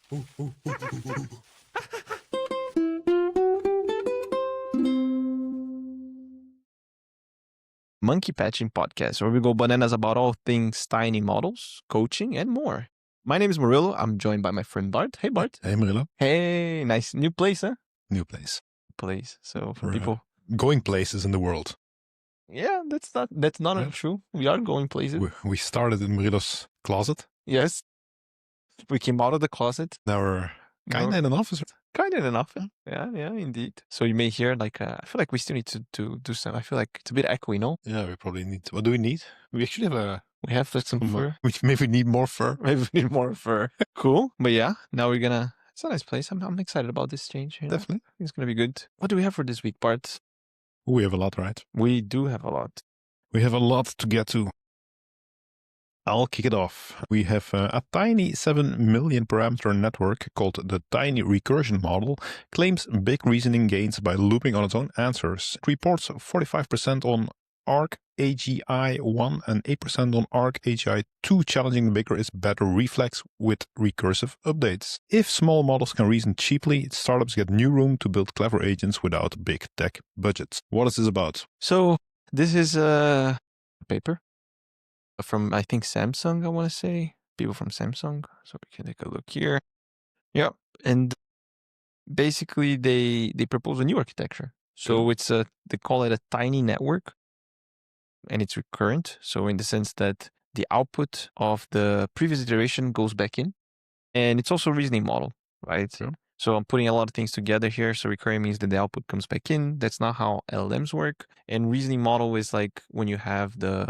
Monkey Patching Podcast, where we go bananas about all things tiny models, coaching, and more. My name is Murillo. I'm joined by my friend Bart. Hey, Bart. Hey, Murillo. Hey, nice. New place, huh? New place. So for We're, people going places in the world. Yeah, that's not Yeah. true. We are going places. We started in Murillo's closet. Yes. We came out of the closet. Now we're kind of in an office. Kind of an office. Yeah, indeed. So you may hear I feel like we still need to do some. I feel like it's a bit echoey, no? Yeah, we probably need. What do we need? We actually have We have some fur. Maybe we need more fur. Maybe we need more fur. Cool. But yeah, now we're gonna. It's a nice place. I'm excited about this change. You know? Definitely. It's gonna be good. What do we have for this week, Bart? We have a lot, right? We do have a lot. We have a lot to get to. I'll kick it off. We have a tiny 7 million parameter network called the Tiny Recursion Model claims big reasoning gains by looping on its own answers. It reports 45% on ArcAGI1 and 8% on ArcAGI2, challenging the maker is better reflex with recursive updates. If small models can reason cheaply, startups get new room to build clever agents without big tech budgets. What is this about? So this is a paper from, I think, Samsung, I want to say. People from Samsung. So we can take a look here. Yeah. And basically they propose a new architecture. So it's they call it a tiny network. And it's recurrent. So in the sense that the output of the previous iteration goes back in. And it's also a reasoning model, right? Yeah. So I'm putting a lot of things together here. So recurring means that the output comes back in. That's not how LLMs work. And reasoning model is like when you have the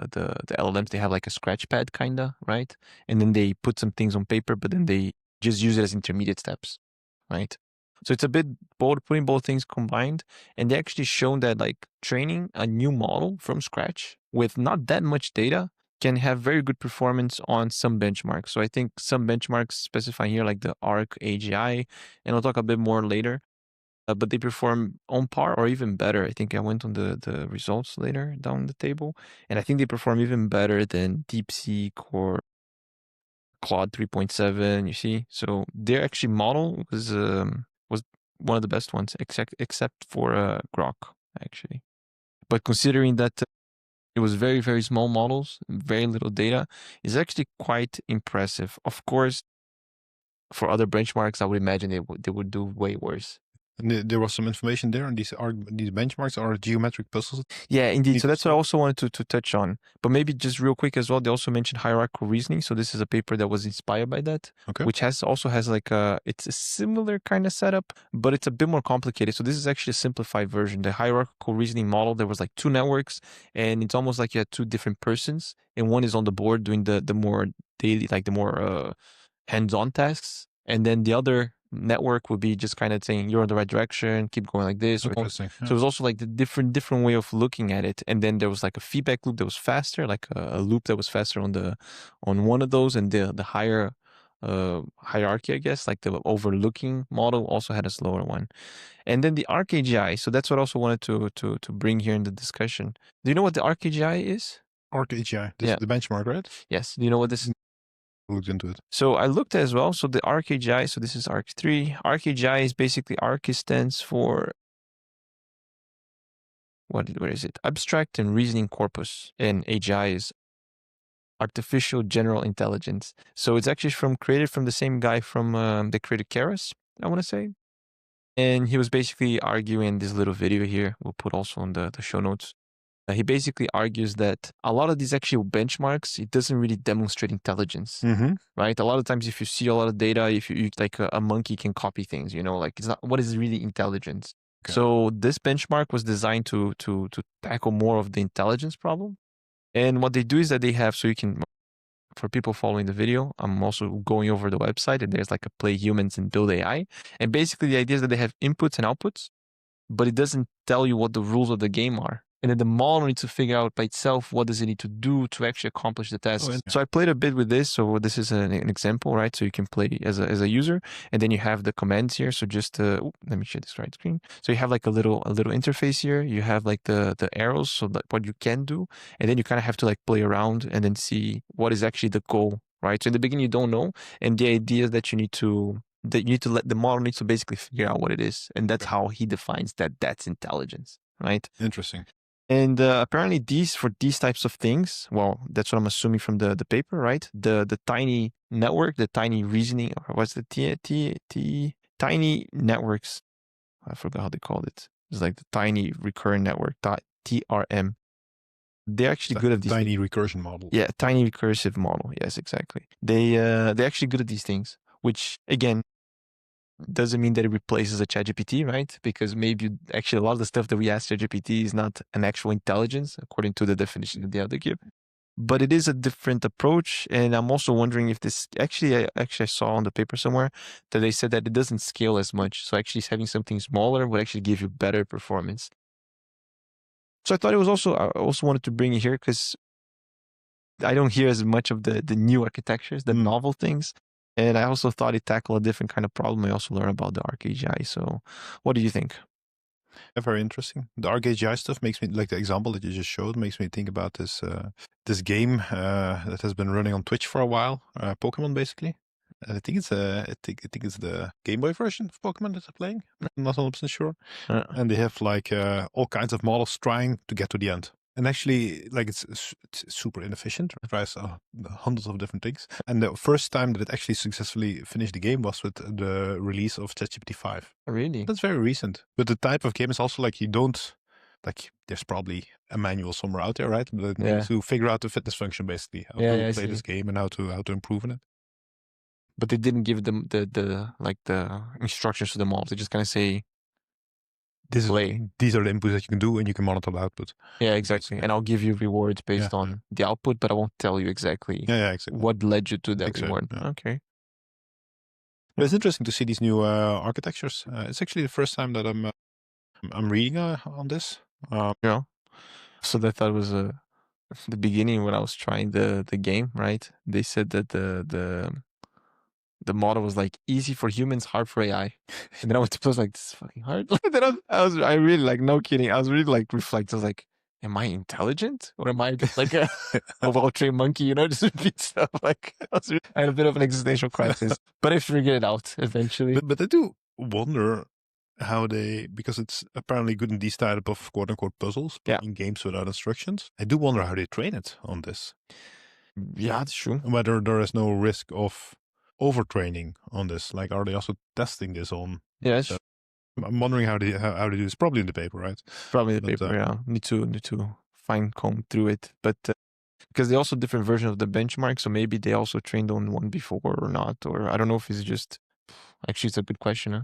LLMs, they have like a scratch pad kind of, right? And then they put some things on paper, but then they just use it as intermediate steps, right? So it's a bit bold, putting both things combined. And they actually shown that like training a new model from scratch with not that much data can have very good performance on some benchmarks. So I think some benchmarks specify here like the ArcAGI, and I'll talk a bit more later, but they perform on par or even better. I think I went on the results later down the table, and I think they perform even better than DeepSeek or Claude 3.7, you see? So their actually model was one of the best ones, except for Grok, actually. But considering that it was very, very small models, very little data, is actually quite impressive. Of course, for other benchmarks, I would imagine they would do way worse. And there was some information there, and these benchmarks are geometric puzzles. Yeah, indeed. So that's what I also wanted to touch on. But maybe just real quick as well, they also mentioned hierarchical reasoning. So this is a paper that was inspired by that, which also has like it's a similar kind of setup, but it's a bit more complicated. So this is actually a simplified version. The hierarchical reasoning model, there was like two networks, and it's almost like you had two different persons, and one is on the board doing the more daily, like the more hands-on tasks, and then the other network would be just kind of saying you're in the right direction, keep going like this. Interesting. So it was also like the different way of looking at it. And then there was like a feedback loop that was faster, like a loop that was faster on one of those, and the higher hierarchy, I guess, like the overlooking model also had a slower one. And then the ArcAGI. So that's what I also wanted to bring here in the discussion. Do you know what the ArcAGI is? ArcAGI, this is the benchmark, right? Yes. Do you know what this is? Looked into it. So I looked as well. So the ArcAGI, so this is Arc3. ArcAGI is basically Arc stands for where is it? Abstract and Reasoning Corpus. And AGI is Artificial General Intelligence. So it's actually created from the same guy from that created Keras, I want to say. And he was basically arguing this little video here. We'll put also on the show notes. He basically argues that a lot of these actual benchmarks, it doesn't really demonstrate intelligence, right? A lot of times if you see a lot of data, if you like a monkey can copy things, you know, like it's not, what is really intelligence? Okay. So this benchmark was designed to tackle more of the intelligence problem. And what they do is that they have, so you can, for people following the video, I'm also going over the website and there's like a play humans and build AI. And basically the idea is that they have inputs and outputs, but it doesn't tell you what the rules of the game are. And then the model needs to figure out by itself what does it need to do to actually accomplish the task. So I played a bit with this. So this is an example, right? So you can play as a user, and then you have the commands here. So just let me share this right screen. So you have like a little interface here. You have like the arrows, so like what you can do, and then you kind of have to like play around and then see what is actually the goal, right? So in the beginning you don't know, and the idea is that you need to that you need to let the model needs to basically figure out what it is. And that's Okay. how he defines that's intelligence, right? Interesting. And apparently for these types of things, well, that's what I'm assuming from the paper, right? The tiny network, the tiny reasoning, or what's the tiny networks? I forgot how they called it. It's like the tiny recurrent network, TRM. They're actually good at these tiny things. recursion model. Yeah, tiny recursive model. Yes, exactly. They're actually good at these things, which again doesn't mean that it replaces a ChatGPT, right? Because maybe actually a lot of the stuff that we ask ChatGPT is not an actual intelligence according to the definition that they have to give. But it is a different approach, and I'm also wondering if this I saw on the paper somewhere that they said that it doesn't scale as much. So actually having something smaller would actually give you better performance. So I thought I also wanted to bring it here because I don't hear as much of the new architectures, the novel things. And I also thought it tackled a different kind of problem. I also learned about the ArcAGI. So what do you think? Yeah, very interesting. The ArcAGI stuff makes me, like the example that you just showed, makes me think about this game that has been running on Twitch for a while, Pokemon basically. And I think it's the Game Boy version of Pokemon that they're playing. I'm not 100% sure. And they have like all kinds of models trying to get to the end. And actually, like it's super inefficient. It tries hundreds of different things. And the first time that it actually successfully finished the game was with the release of ChatGPT 5. Really? That's very recent. But the type of game is also like you don't, like there's probably a manual somewhere out there, right? But Yeah. to figure out the fitness function basically, how to play this game and how to improve in it. But they didn't give them the instructions to the models. They just kind of say, these are the inputs that you can do and you can monitor the output. Yeah, exactly. And I'll give you rewards based on the output, but I won't tell you exactly, what led you to that reward. Yeah. Okay. But it's interesting to see these new architectures. It's actually the first time that I'm reading on this. Yeah. So that was the beginning when I was trying the game, right? They said that the model was like easy for humans, hard for AI. And then I went to post like, this is fucking hard. Then I really like, no kidding. I was really like reflecting. I was like, am I intelligent or am I just like a well-trained monkey, you know, just repeat stuff? Like I had a bit of an existential crisis, but I figured it out eventually. But I do wonder how because it's apparently good in these type of quote unquote puzzles, but in games without instructions. I do wonder how they train it on this. Yeah, that's true. Whether there is no risk of overtraining on this. Like, are they also testing this on? Yeah, I'm wondering how they do this. Probably in the paper, right? Probably in the paper. Yeah, need to fine comb through it, but because they also different versions of the benchmark, so maybe they also trained on one before or not, or I don't know if it's just. Actually, it's a good question, huh?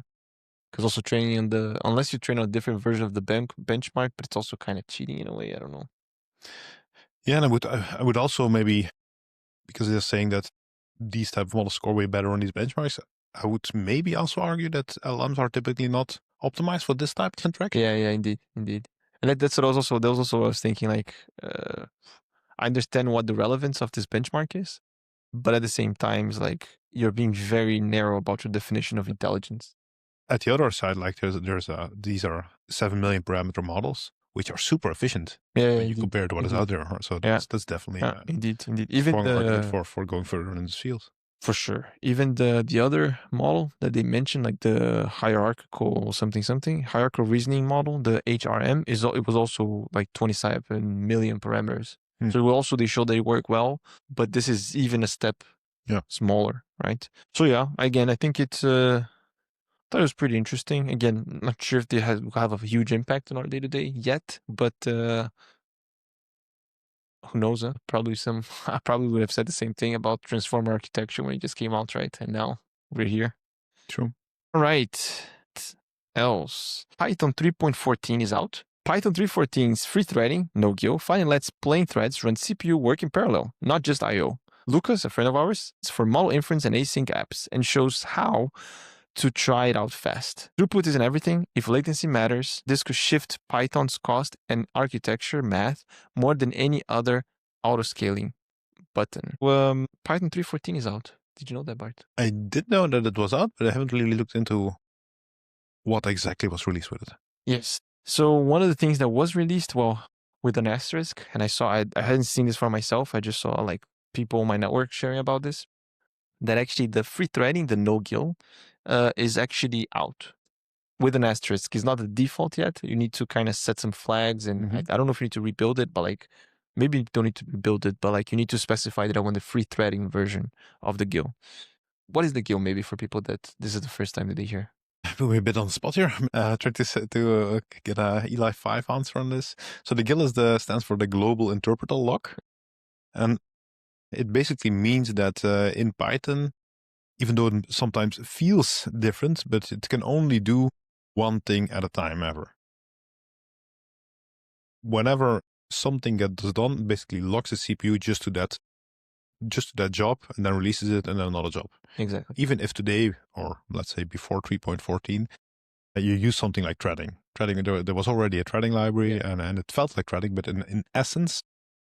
Because also training on unless you train on a different version of the benchmark, but it's also kind of cheating in a way. I don't know. Yeah, and I would also maybe, because they're saying that these type of models score way better on these benchmarks, I would maybe also argue that LLMs are typically not optimized for this type of interaction. Yeah, indeed. And that's what that was also what I was thinking. Like, I understand what the relevance of this benchmark is, but at the same time, it's like you're being very narrow about your definition of intelligence. At the other side, like these are 7 million parameter models, which are super efficient when you compare to what is out there. So that's definitely indeed. Even strong argument for going further in this field. For sure. Even the other model that they mentioned, like the hierarchical hierarchical reasoning model, the HRM, it was also like 27 million parameters. So they show they work well, but this is even a step smaller, right? So yeah, again, I think it's thought it was pretty interesting. Again, not sure if they have a huge impact on our day-to-day yet, but who knows? Probably I probably would have said the same thing about transformer architecture when it just came out, right? And now we're here. True. All right. Else, Python 3.14 is out. Python 3.14's free threading, No-GIL, finally lets plain threads run CPU work in parallel, not just I/O. Lucas, a friend of ours, is for model inference and async apps and shows how to try it out fast. Throughput isn't everything. If latency matters, this could shift Python's cost and architecture math more than any other auto-scaling button. Python 3.14 is out. Did you know that, Bart? I did know that it was out, but I haven't really looked into what exactly was released with it. Yes. So one of the things that was released, well, with an asterisk, and I hadn't seen this for myself. I just saw like people on my network sharing about this, that actually the free threading, the No-GIL, is actually out with an asterisk. It's not the default yet. You need to kind of set some flags, and I don't know if you need to rebuild it, but like maybe you don't need to rebuild it, but like you need to specify that I want the free threading version of the GIL. What is the GIL, maybe for people that this is the first time that they hear? We're a bit on the spot here. Trying to get a Eli 5 answer on this. So the GIL stands for the Global Interpreter Lock. And it basically means that in Python, even though it sometimes feels different, but it can only do one thing at a time ever. Whenever something gets done, it basically locks the CPU just to that job, and then releases it, and then another job. Exactly. Even if today, or let's say before 3.14, you use something like threading. There was already a threading library, and it felt like threading, but in essence,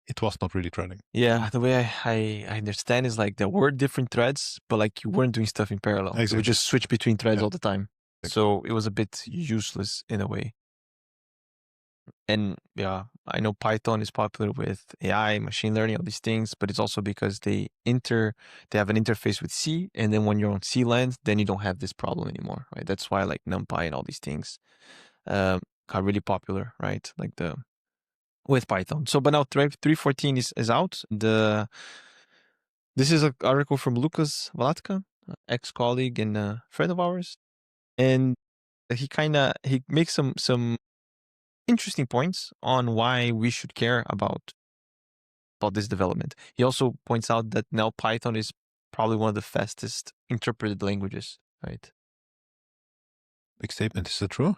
it was not really threading. Yeah, the way I understand is like there were different threads, but like you weren't doing stuff in parallel. Exactly. You would just switch between threads Yeah. all the time. So it was a bit useless in a way. And yeah, I know Python is popular with AI, machine learning, all these things, but it's also because they have an interface with C, and then when you're on C land, then you don't have this problem anymore, right? That's why like NumPy and all these things got really popular, right? Like with Python. So, but now 3.14 is out. This is an article from Lucas Valatka, ex-colleague and a friend of ours, and he makes some interesting points on why we should care about this development. He also points out that now Python is probably one of the fastest interpreted languages, right? Big statement. Is that true?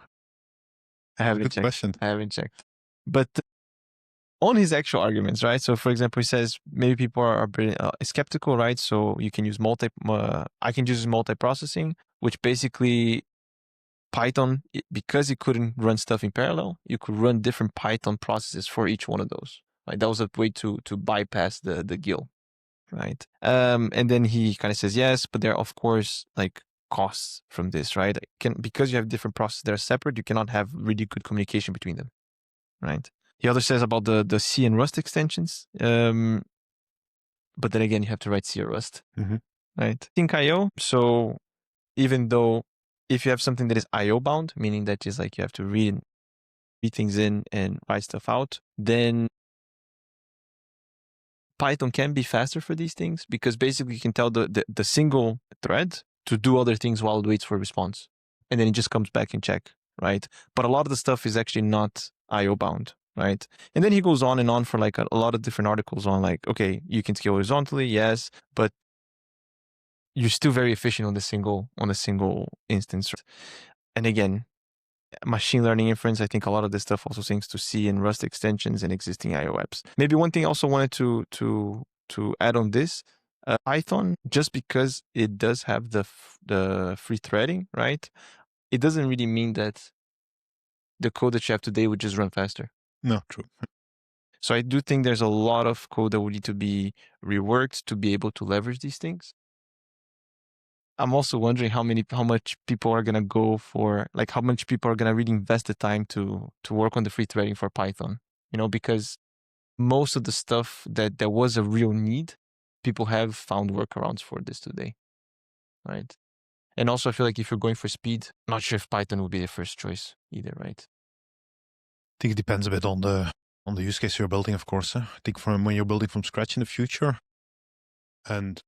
I haven't Good checked. question. I haven't checked. But on his actual arguments, right? So, for example, he says maybe people are skeptical, right? So you can use I can use multiprocessing, which basically Python, because it couldn't run stuff in parallel, you could run different Python processes for each one of those. Right? That was a way to bypass the GIL, right? And then he kind of says yes, but there are of course like costs from this, right? Because you have different processes that are separate, you cannot have really good communication between them, right? He also says about the C and Rust extensions, but then again, you have to write C or Rust, right? Think IO. So even though if you have something that is IO bound, meaning that is like you have to read things in and write stuff out, then Python can be faster for these things because basically you can tell the single thread to do other things while it waits for a response. And then it just comes back and check, right? But a lot of the stuff is actually not IO bound, right? And then he goes on and on for like a lot of different articles on like, okay, you can scale horizontally, yes, but you're still very efficient on a single instance. And again, machine learning inference, I think a lot of this stuff also syncs to C and Rust extensions and existing IO apps. Maybe one thing I also wanted to add on this, Python, just because it does have the free threading, right? It doesn't really mean that the code that you have today would just run faster. No, true. So I do think there's a lot of code that would need to be reworked to be able to leverage these things. I'm also wondering how much people are gonna go for, like how much people are gonna really invest the time to work on the free threading for Python, because most of the stuff that there was a real need, people have found workarounds for this today, right? And also I feel like if you're going for speed, I'm not sure if Python would be the first choice either, right? I think it depends a bit on the use case you're building, of course. I think from when you're building from scratch in the future and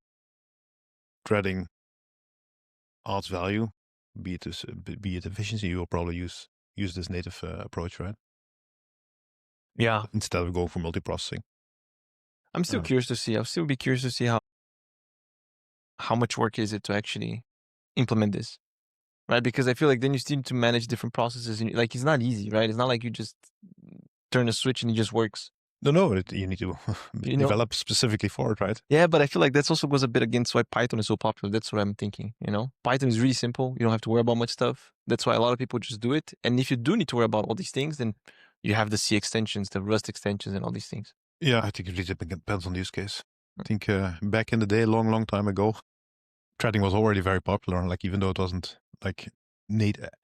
threading adds value, be it efficiency, you will probably use this native approach, right? Yeah. Instead of going for multiprocessing. I'm still curious to see. I'll still be curious to see how much work is it to actually implement this, right? Because I feel like then you still need to manage different processes, and like it's not easy, right? It's not like you just turn a switch and it just works. No, you need to develop specifically for it, right? Yeah, but I feel like that also goes a bit against why Python is so popular. That's what I'm thinking, Python is really simple. You don't have to worry about much stuff. That's why a lot of people just do it. And if you do need to worry about all these things, then you have the C extensions, the Rust extensions, and all these things. Yeah, I think it really depends on the use case. I think back in the day, long time ago, threading was already very popular. Like even though it wasn't like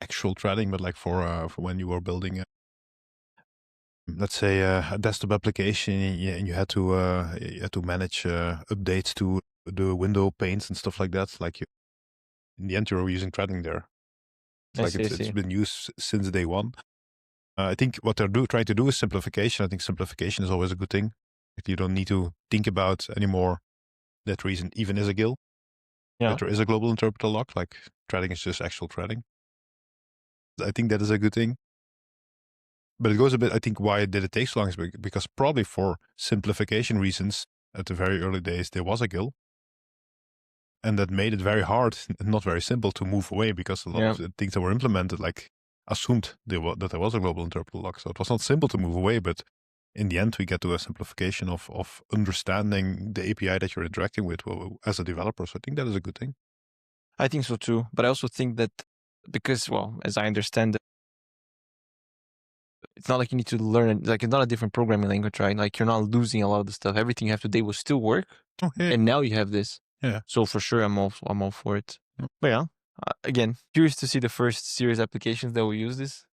actual threading, but like for when you were building let's say a desktop application, and you had to manage updates to the window panes and stuff like that. Like in the end, you're using threading there. It's been used since day one. I think what they're trying to do is simplification. I think simplification is always a good thing. Like you don't need to think about anymore that reason even is a GIL. Yeah. That there is a global interpreter lock, like threading is just actual threading. I think that is a good thing. But it goes a bit, I think why did it take so long is because probably for simplification reasons, at the very early days, there was a GIL. And that made it very hard and not very simple to move away because a lot of the things that were implemented, like assumed that there was a global interpreter lock. So it was not simple to move away, but in the end, we get to a simplification of understanding the API that you're interacting with as a developer. So I think that is a good thing. I think so too. But I also think that because, well, as I understand it, it's not like you need to learn, like it's not a different programming language, right? Like you're not losing a lot of the stuff. Everything you have today will still work. Oh, yeah. And now you have this. Yeah. So for sure, I'm all for it. But yeah, again, curious to see the first serious applications that will use this.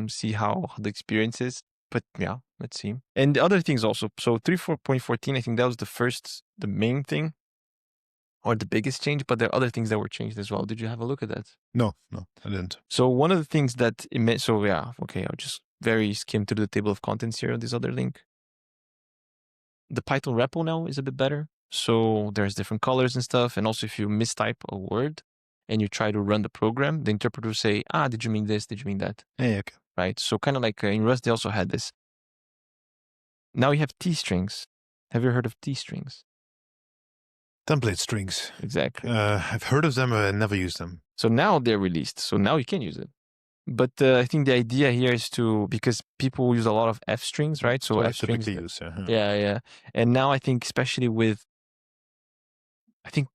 See how the experience is. But yeah, let's see. And the other things also. So 3.14, I think that was the main thing, or the biggest change. But there are other things that were changed as well. Did you have a look at that? No, I didn't. So one of the things that it meant. So yeah, okay, I'll just very skim through the table of contents here on this other link. The Python REPL now is a bit better. So there's different colors and stuff. And also if you mistype a word and you try to run the program, the interpreter will say, did you mean this? Did you mean that? Yeah, okay. Right? So kind of like in Rust, they also had this. Now you have T-strings. Have you heard of T-strings? Template strings. Exactly. I've heard of them, I never used them. So now they're released. So now you can use it. But I think the idea here is because people use a lot of F strings, right? So F strings. Yeah. And now I think especially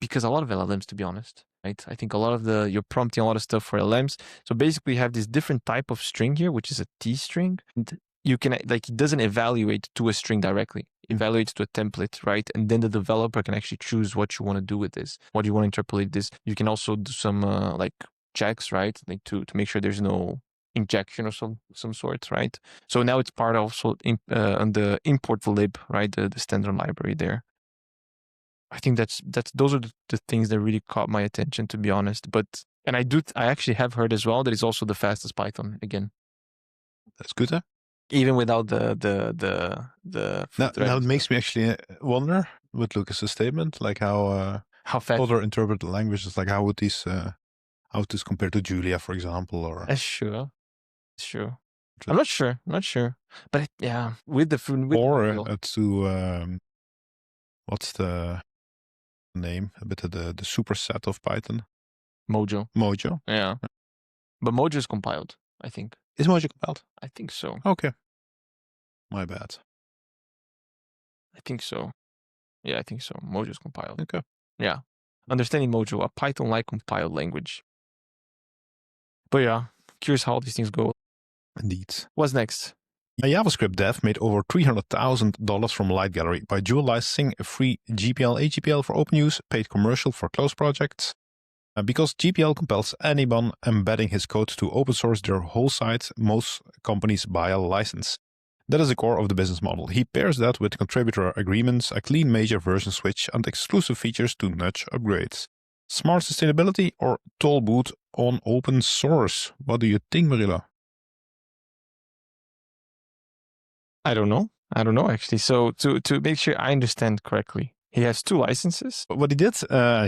because a lot of LLMs, to be honest, right? I think a lot of you're prompting a lot of stuff for LLMs. So basically you have this different type of string here, which is a T string. And you can, like, it doesn't evaluate to a string directly. It evaluates to a template, right? And then the developer can actually choose what you want to do with this. What do you want to interpolate this? You can also do some checks, right? Like to make sure there's no injection of some sort, right? So now it's part also on the import lib, right? The standard library there. I think those are the things that really caught my attention, to be honest. I actually have heard as well that it's also the fastest Python again. That's good, huh? Even without the now it makes me actually wonder with Lucas's statement, like how fast other interpreted languages, like how would this compare to Julia, for example, or? That's true. I'm not sure, but yeah, with the to what's the name? A bit of the superset of Python. Mojo. Yeah, but Mojo is compiled, I think. Is Mojo compiled? I think so. Okay. My bad. I think so. Yeah, I think so. Mojo is compiled. Okay. Yeah. Understanding Mojo, a Python-like compiled language. But yeah, curious how all these things go. Indeed. What's next? A JavaScript dev made over $300,000 from Light Gallery by dual licensing a free GPL, AGPL for open use, paid commercial for closed projects. Because GPL compels anyone embedding his code to open source their whole site, most companies buy a license. That is the core of the business model. He pairs that with contributor agreements, a clean major version switch, and exclusive features to nudge upgrades. Smart sustainability or toll booth on open source? What do you think, Marilla? I don't know actually. So to make sure I understand correctly, he has 2 licenses. What he did,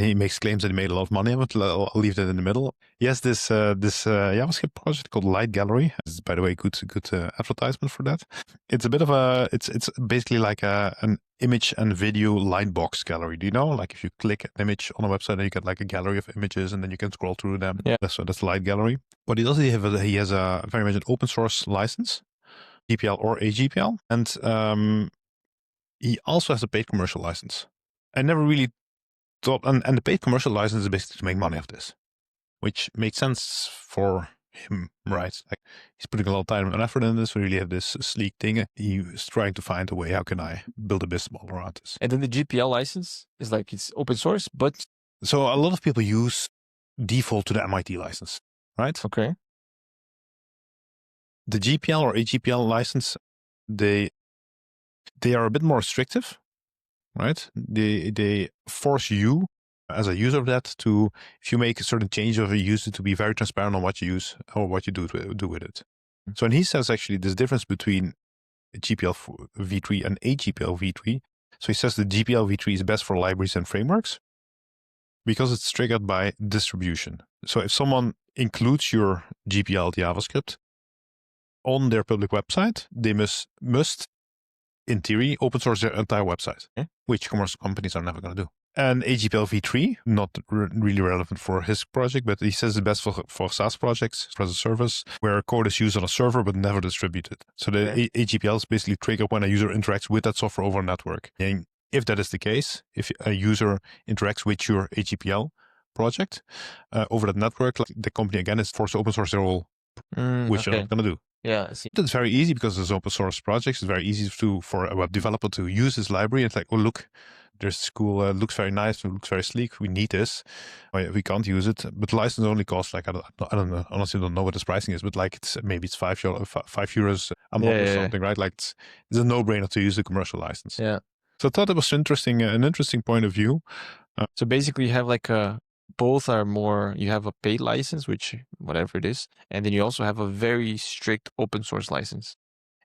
he makes claims that he made a lot of money, but I'll leave that in the middle. He has this JavaScript project called Light Gallery. It's, by the way, good advertisement for that. It's a bit of it's basically like an image and video lightbox gallery. Do you know? Like if you click an image on a website, then you get like a gallery of images, and then you can scroll through them. Yeah. That's Light Gallery. What he does, he has a very much an open source license, GPL or AGPL, and he also has a paid commercial license. I never really thought, and the paid commercial license is basically to make money off this, which makes sense for him, right? Like he's putting a lot of time and effort in this. We really have this sleek thing. He's trying to find a way, how can I build a business model around this? And then the GPL license is like, it's open source, but... So a lot of people default to the MIT license, right? Okay. The GPL or AGPL license, they are a bit more restrictive, right? They force you as a user of that to, if you make a certain change of a user, to be very transparent on what you use or what you do with it. So, and he says actually this difference between GPL v3 and AGPL v3. So he says the GPL v3 is best for libraries and frameworks because it's triggered by distribution. So if someone includes your GPL JavaScript on their public website, they must in theory open source their entire website, which commercial companies are never going to do. And AGPL v3, not really relevant for his project, but he says the best for SaaS projects as a service where code is used on a server but never distributed. So the AGPL is basically triggered when a user interacts with that software over a network. And if that is the case, if a user interacts with your AGPL project over that network, like the company again is forced to open source their whole, which you're not going to do. Yeah, I see. It's very easy because it's open source projects. It's very easy for a web developer to use this library. It's like, oh, look, there's this cool, looks very nice, it looks very sleek. We need this. We can't use it. But the license only costs like, I don't know, honestly don't know what this pricing is, but like maybe it's €5 a month or something, right? Like it's a no-brainer to use the commercial license. Yeah. So I thought it was interesting, an interesting point of view. So basically you have like both are more, you have a paid license, which whatever it is, and then you also have a very strict open source license.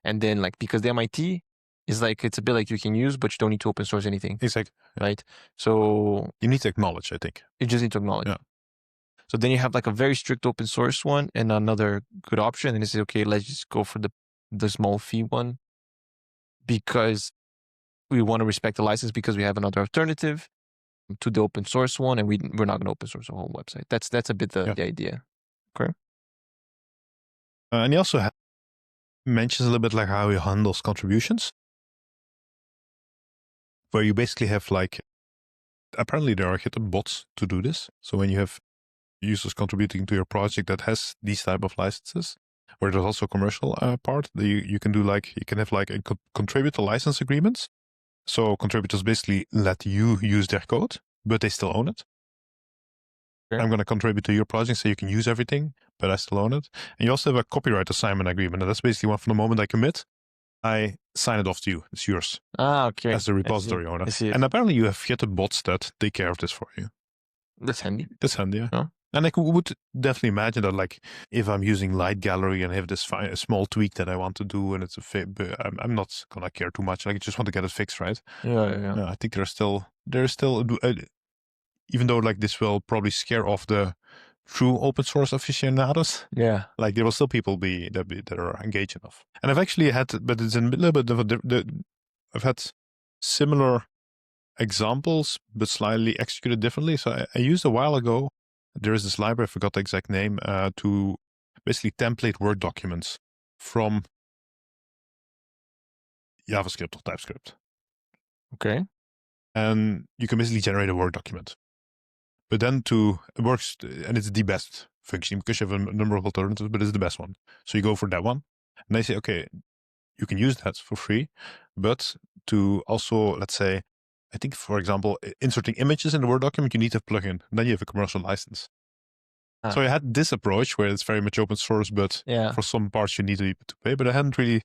And then like, because the MIT is like, it's a bit like you can use, but you don't need to open source anything. Exactly. Right? So you need to acknowledge, I think. You just need to acknowledge. Yeah. So then you have like a very strict open source one and another good option. And you say, okay, let's just go for the small fee one because we want to respect the license because we have another alternative to the open source one, and we're not going to open source a whole website. That's a bit the idea. Okay. And he also mentions a little bit like how he handles contributions, where you basically have like, apparently there are GitHub bots to do this. So when you have users contributing to your project that has these type of licenses, where there's also a commercial part, you can do like, you can have like a contributor license agreements. So contributors basically let you use their code, but they still own it. Okay. I'm going to contribute to your project so you can use everything, but I still own it. And you also have a copyright assignment agreement. And that's basically one from the moment I commit, I sign it off to you. It's yours. Okay. As the repository owner. And apparently you have GitHub bots that take care of this for you. That's handy. That's handy, yeah. Huh? And I would definitely imagine that, like, if I'm using Light Gallery and have this a small tweak that I want to do, and it's I'm not gonna care too much. Like, I just want to get it fixed, right? Yeah. I think there's still, even though like this will probably scare off the true open source aficionados. Yeah. Like there will still people that are engaged enough. And I've actually had, but it's a little bit of I've had similar examples, but slightly executed differently. So I used a while ago, there is this library, I forgot the exact name, to basically template Word documents from JavaScript or TypeScript. Okay. And you can basically generate a Word document. But then it works, and it's the best function because you have a number of alternatives, but it's the best one. So you go for that one. And they say, okay, you can use that for free, but to also, let's say, I think, for example, inserting images in the Word document, you need a plugin. Then you have a commercial license. So I had this approach where it's very much open source, but for some parts you need to pay. But I hadn't really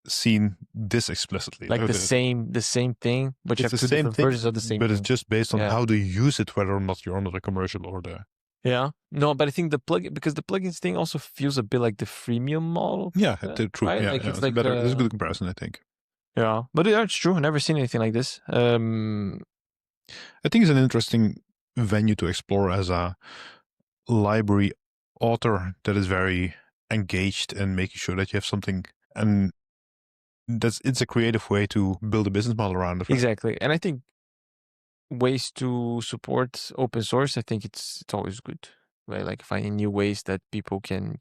seen this explicitly. Like the same thing, but you have two different versions of the same thing. But it's just based on how to use it, whether or not you're under the commercial or the... Yeah. No, but I think because the plugins thing also feels a bit like the freemium model. Yeah, true. Right? Yeah, like it's better. It's a good comparison, I think. Yeah, but it's true. I've never seen anything like this. I think it's an interesting venue to explore as a library author that is very engaged and making sure that you have something, and it's a creative way to build a business model around it. Right? Exactly. And I think ways to support open source, I think it's always good, right? Like finding new ways that people can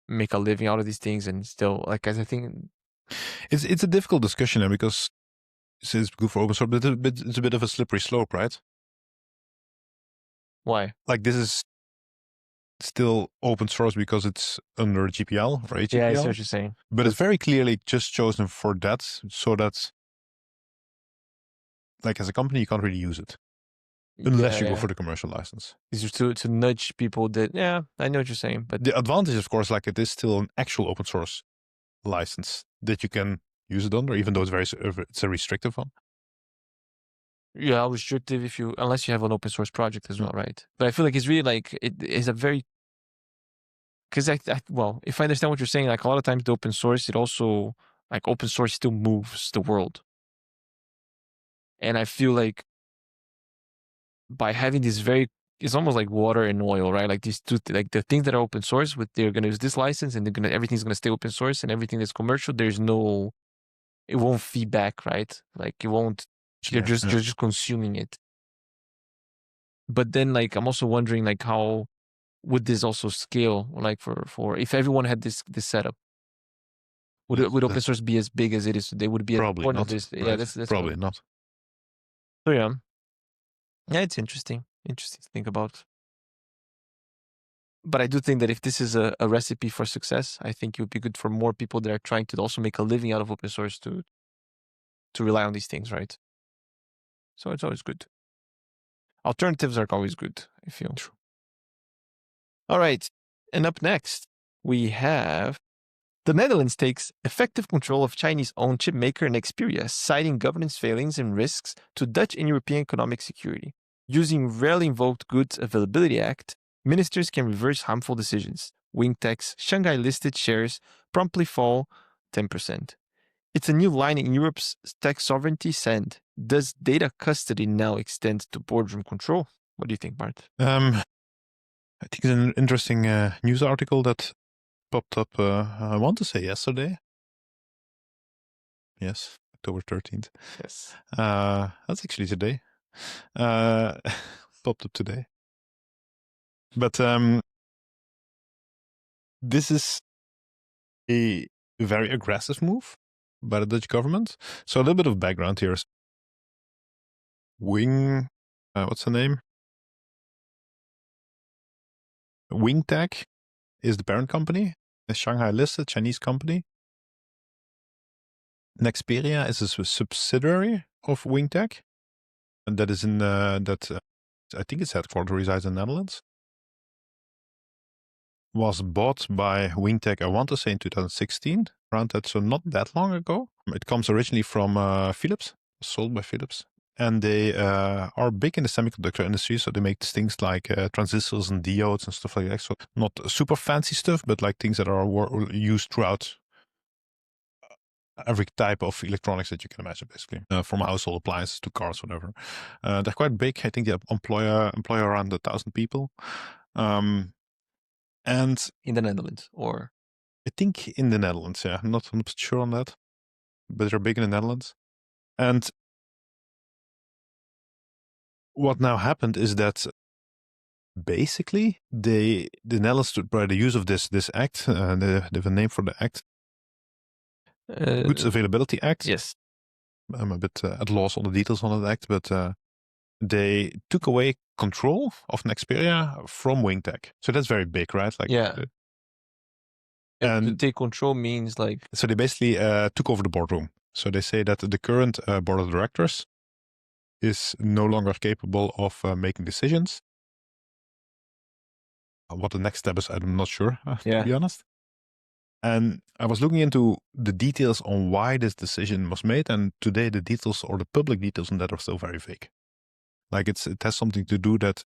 make a living out of these things, and still, like, as I think it's a difficult discussion because it's good for open source, but it's a bit of a slippery slope, right? Why? Like, this is still open source because it's under GPL or AGPL. Yeah, I see what you're saying. But it's very clearly just chosen for that, so that, like, as a company, you can't really use it unless you go for the commercial license. It's just to nudge people that, I know what you're saying. But the advantage, of course, like, it is still an actual open source license that you can use it under, even though it's a restrictive one. Yeah, restrictive unless you have an open source project as well, right? But I feel like it's really like it is a very, because well, if I understand what you're saying, like a lot of times the open source, it also, like open source still moves the world, and I feel like by having this very, it's almost like water and oil, right? Like these two, like the things that are open source, with they're gonna use this license and everything's gonna stay open source, and everything that's commercial, it won't feed back, right? Like it won't. You're just consuming it. But then, like, I'm also wondering, like, how would this also scale? Like, for if everyone had this setup, would open source be as big as it is today? Would it be probably as not. this? Right? Yeah, that's probably not. So yeah, it's interesting to think about. But I do think that if this is a recipe for success, I think it would be good for more people that are trying to also make a living out of open source to rely on these things, right? So it's always good. Alternatives are always good, I feel. True. All right. And up next, we have the Netherlands takes effective control of Chinese-owned chipmaker Nexperia, citing governance failings and risks to Dutch and European economic security. Using rarely invoked Goods Availability Act, ministers can reverse harmful decisions. WingTech's Shanghai-listed shares promptly fall 10%. It's a new line in Europe's tech sovereignty sand. Does data custody now extend to boardroom control? What do you think, Bart? I think it's an interesting news article that popped up, I want to say yesterday. Yes, October 13th. Yes. That's actually today. Popped up today. But this is a very aggressive move by the Dutch government. So a little bit of background here. What's the name? WingTech is the parent company, a Shanghai listed Chinese company. Nexperia is a subsidiary of WingTech, and that is in I think its headquarters resides in the Netherlands. Was bought by WingTech, I want to say in 2016, around that, so not that long ago. It comes originally from Philips, sold by Philips. And they are big in the semiconductor industry, so they make things like transistors and diodes and stuff like that. So not super fancy stuff, but like things that are used throughout every type of electronics that you can imagine, basically, from household appliances to cars, whatever. They're quite big. I think they employ around 1,000 people. And in the Netherlands, or I think in the Netherlands, yeah, I'm not 100% sure on that, but they're big in the Netherlands. And what now happened is that basically the Netherlands, by the use of this act, they have a name for the act, Goods Availability Act. Yes. I'm a bit at loss on the details on that act, but they took away control of Nexperia from WingTech. So that's very big, right? Like, yeah. And to take control means like... So they basically took over the boardroom. So they say that the current board of directors is no longer capable of making decisions. What the next step is, I'm not sure, to be honest. And I was looking into the details on why this decision was made, and today the details, or the public details on that, are still very vague. Like it has something to do that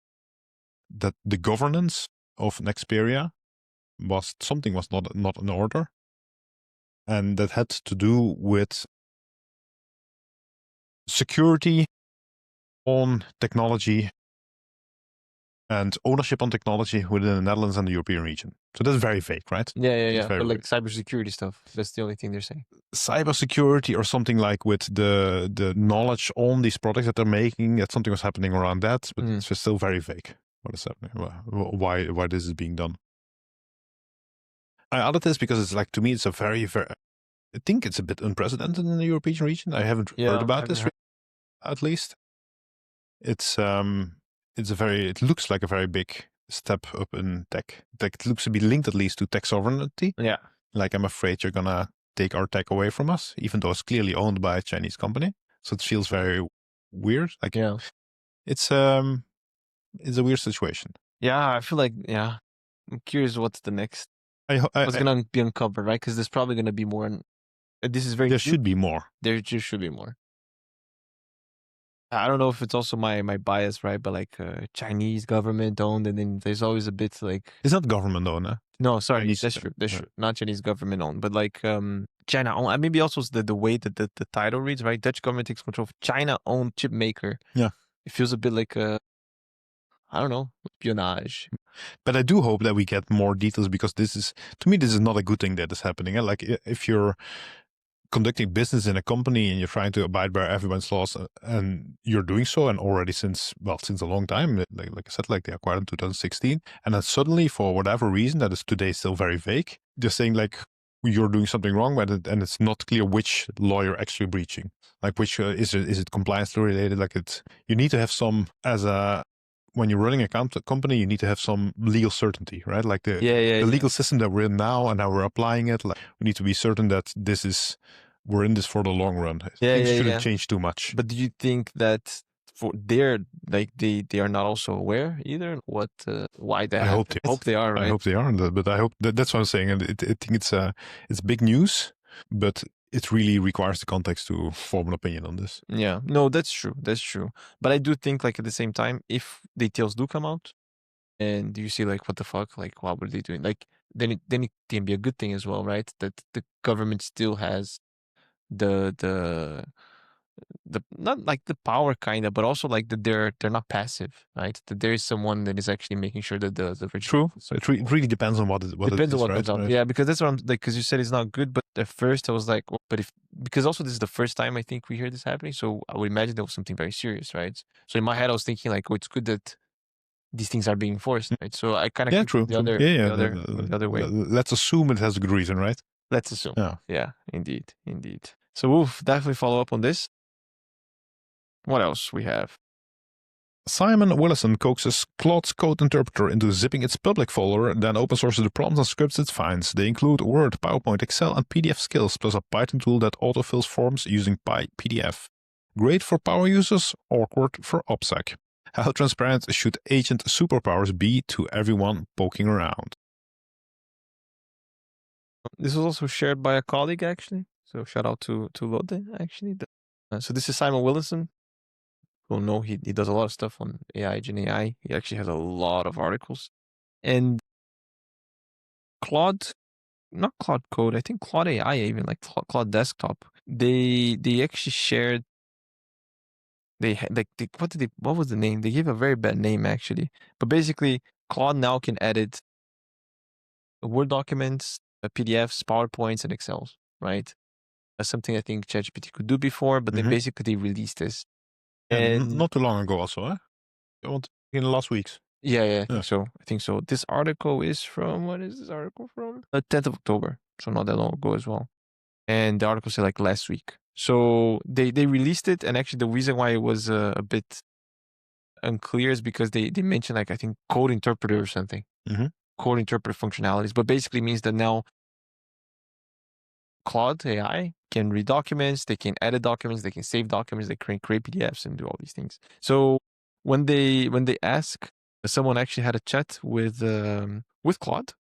the governance of Nexperia was not in order, and that had to do with security on technology and ownership on technology within the Netherlands and the European region. So that's very vague, right? Yeah. But like cybersecurity stuff, that's the only thing they're saying. Cybersecurity or something like with the knowledge on these products that they're making, that something was happening around that, but it's still very vague what is happening, why this is being done. I added this because it's like, to me, it's a very, very, I think it's a bit unprecedented in the European region. I haven't heard about this, at least. It looks like a very big step up in tech. It looks to be linked at least to tech sovereignty. Yeah. Like, I'm afraid you're gonna take our tech away from us, even though it's clearly owned by a Chinese company. So it feels very weird. Like, yeah, it's a weird situation. Yeah, I feel like, I'm curious what's the next. What's gonna be uncovered, right? Because there's probably gonna be more. This is very. There should be more. There just should be more. I don't know if it's also my bias, right? But like Chinese government owned, and then there's always a bit like It's not government owned, no, sorry, Chinese, that's true. That's yeah. true. Not Chinese government owned, but like China owned. Maybe also the way that the title reads, right? Dutch government takes control of China owned chip maker. Yeah. It feels a bit like a, I don't know, espionage. But I do hope that we get more details, because this is, to me, this is not a good thing that is happening. Like, if you're conducting business in a company and you're trying to abide by everyone's laws, and you're doing so, and already since a long time, like I said, like they acquired in 2016, and then suddenly, for whatever reason that is today still very vague, they're saying like you're doing something wrong, and it's not clear which law you're actually breaching. Like, which is it compliance related? Like, you need to have some, as a, when you're running a company, you need to have some legal certainty, right? Like the legal system that we're in now and how we're applying it. Like, we need to be certain that we're in this for the long run. Things shouldn't change too much. But do you think that for they are not also aware either what why that? I hope they are. Right? I hope they are, but I hope that's what I'm saying. And I think it's big news, but it really requires the context to form an opinion on this. Yeah, no, that's true. That's true. But I do think, like, at the same time, if details do come out, and you see, like, what the fuck, like, what were they doing? Like, then it can be a good thing as well, right? That the government still has the not like the power kind of, but also like that they're not passive, right? That there is someone that is actually making sure that the true. So it really depends on what depends on what right? comes out. Right? Yeah, because that's what I'm like. Because you said it's not good, but at first I was like, well, but if because also this is the first time I think we hear this happening, so I would imagine there was something very serious, right? So in my head I was thinking like, oh, it's good that these things are being enforced, right? So I kind of true. The other way. Let's assume it has a good reason, right? Let's assume. Yeah, indeed. So we'll definitely follow up on this. What else we have? Simon Willison coaxes Claude's code interpreter into zipping its public folder, then open sources the prompts and scripts it finds. They include Word, PowerPoint, Excel, and PDF skills, plus a Python tool that autofills forms using PyPDF. Great for power users, awkward for OPSEC. How transparent should agent superpowers be to everyone poking around? This was also shared by a colleague, actually. So shout out to Lode, actually. So this is Simon Willison. Well, no, he does a lot of stuff on AI, Gen AI. He actually has a lot of articles. And Claude, not Claude Code, I think Claude AI, even like Claude Desktop, they actually shared. They had like what was the name? They gave a very bad name actually. But basically, Claude now can edit Word documents, PDFs, PowerPoints, and Excels, right? That's something I think ChatGPT could do before, but then basically they released this. And not too long ago also, huh? In the last weeks. Yeah, I think so. This article is from, what is this article from? 10th of October. So not that long ago as well. And the article said like last week. So they released it, and actually the reason why it was a bit unclear is because they mentioned like, I think, code interpreter or something. Code interpreter functionalities, but basically means that now Claude AI can read documents, they can edit documents, they can save documents, they can create PDFs and do all these things. So when they ask, someone actually had a chat with Claude,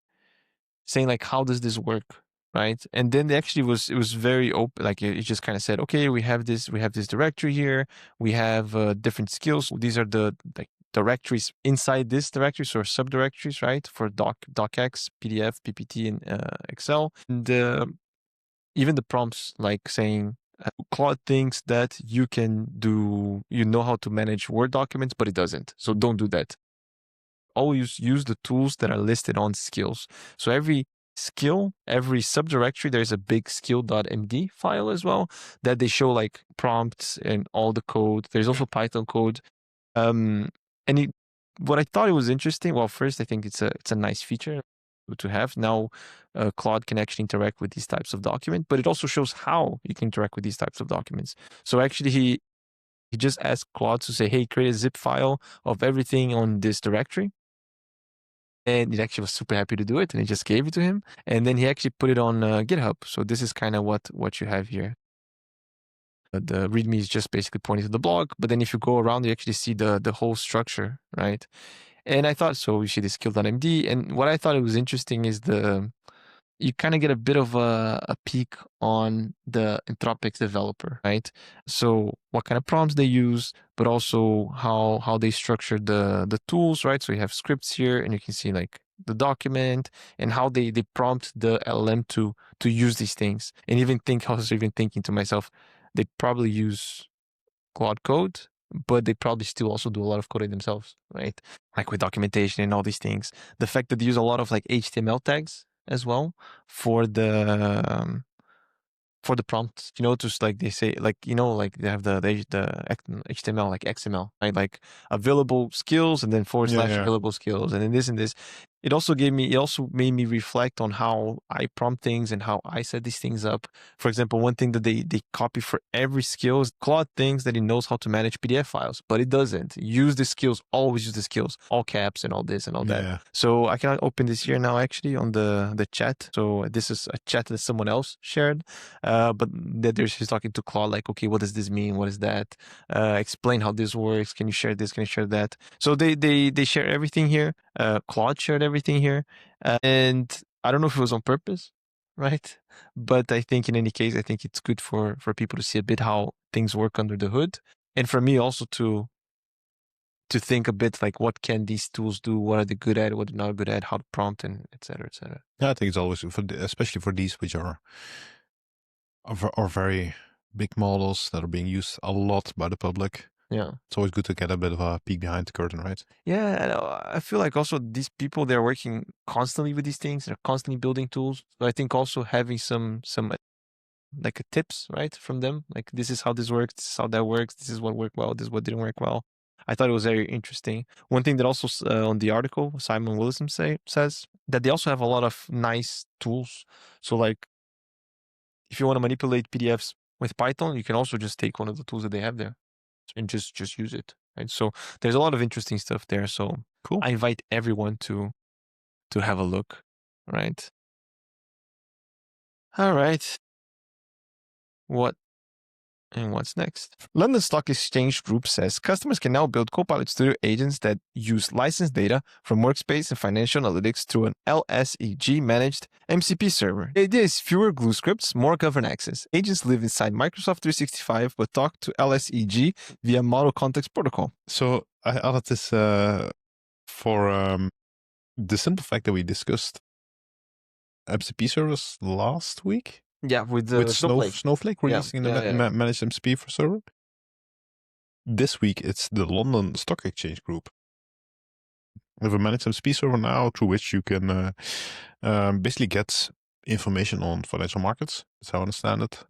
saying like, how does this work, right? And then it was very open. Like it just kind of said, okay, we have this directory here, we have different skills. These are the like directories inside this directory, so subdirectories, right? For docx, PDF, PPT, and Excel, and even the prompts like saying Claude thinks that you know how to manage Word documents, but it doesn't. So don't do that. Always use the tools that are listed on skills. So every skill, every subdirectory, there's a big skill.md file as well that they show like prompts and all the code. There's also Python code. What I thought it was interesting, well, first I think it's a nice feature to have. Now Claude can actually interact with these types of documents, but it also shows how you can interact with these types of documents. So actually he just asked Claude to say, hey, create a zip file of everything on this directory. And it actually was super happy to do it, and it just gave it to him. And then he actually put it on GitHub. So this is kind of what you have here. The README is just basically pointing to the blog, but then if you go around, you actually see the whole structure, right? And I thought, so we see this skill.md. And what I thought it was interesting is you kind of get a bit of a peek on the Anthropic's developer, right? So what kind of prompts they use, but also how they structure the tools, right? So you have scripts here, and you can see like the document and how they prompt the LLM to use these things. And even I was even thinking to myself, they probably use Claude Code, but they probably still also do a lot of coding themselves, right? Like with documentation and all these things. The fact that they use a lot of like HTML tags as well for the prompts, just like they say, like, like they have the HTML, like XML, right? Like available skills and then / available skills and then this and this. It also made me reflect on how I prompt things and how I set these things up. For example, one thing that they copy for every skill is Claude thinks that it knows how to manage PDF files, but it doesn't. Use the skills, always use the skills, all caps and all this and all that. Yeah. So I cannot open this here now actually on the chat. So this is a chat that someone else shared, but that he's talking to Claude like, okay, what does this mean? What is that? Explain how this works. Can you share this? Can you share that? So they share everything here. Claude shared everything here, and I don't know if it was on purpose, right? But I think in any case, I think it's good for people to see a bit how things work under the hood, and for me also to think a bit like what can these tools do, what are they good at, what they're not good at, how to prompt, and et cetera, et cetera. Yeah, I think it's always especially for these which are very big models that are being used a lot by the public. Yeah, it's always good to get a bit of a peek behind the curtain, right? Yeah, and I feel like also these people, they're working constantly with these things. They're constantly building tools. So I think also having some like tips, right, from them. Like, this is how this works. This is how that works. This is what worked well. This is what didn't work well. I thought it was very interesting. One thing that also on the article, Simon Wilson says that they also have a lot of nice tools. So like, if you want to manipulate PDFs with Python, you can also just take one of the tools that they have there and just use it. Right. So there's a lot of interesting stuff there. So Cool. I invite everyone to have a look. Right. All right. What's next? London Stock Exchange Group says customers can now build Copilot Studio agents that use licensed data from Workspace and financial analytics through an LSEG managed MCP server. The idea is fewer glue scripts, more governed access. Agents live inside Microsoft 365 but talk to LSEG via Model Context Protocol. So I added this for the simple fact that we discussed MCP servers last week. Yeah, with Snowflake releasing the managed MCP for server. This week, it's the London Stock Exchange Group. We have a managed MCP server now through which you can basically get information on financial markets. That's how I understand it.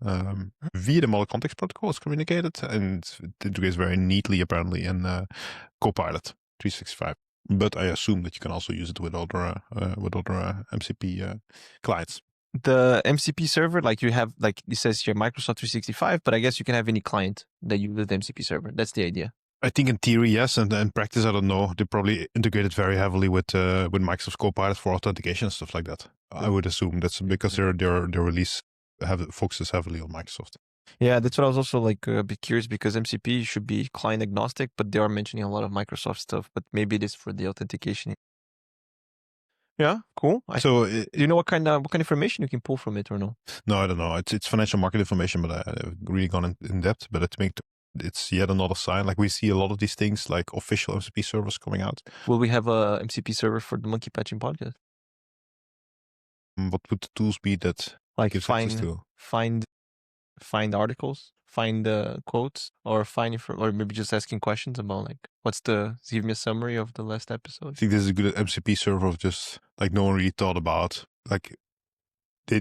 Via the model context protocol, it's communicated, and it integrates very neatly, apparently, in Copilot 365. But I assume that you can also use it with other MCP clients. The MCP server, like you have, like it says here, Microsoft 365, but I guess you can have any client that you with the MCP server. That's the idea. I think in theory, yes, and in practice, I don't know. They probably integrated very heavily with Microsoft Copilot for authentication and stuff like that. I would assume that's because their release focuses heavily on Microsoft. Yeah, that's what I was also like a bit curious, because MCP should be client agnostic, but they are mentioning a lot of Microsoft stuff. But maybe it is for the authentication. Yeah, cool. Do you know what kind of information you can pull from it or no? No, I don't know. It's financial market information, but I haven't really gone in depth. But it's yet another sign. Like, we see a lot of these things, like official MCP servers coming out. Will we have a MCP server for the Monkey Patching podcast? What would the tools be that gives access to? Find articles, find quotes, or or maybe just asking questions about like give me a summary of the last episode. I think this is a good MCP server of just like no one really thought about. Like they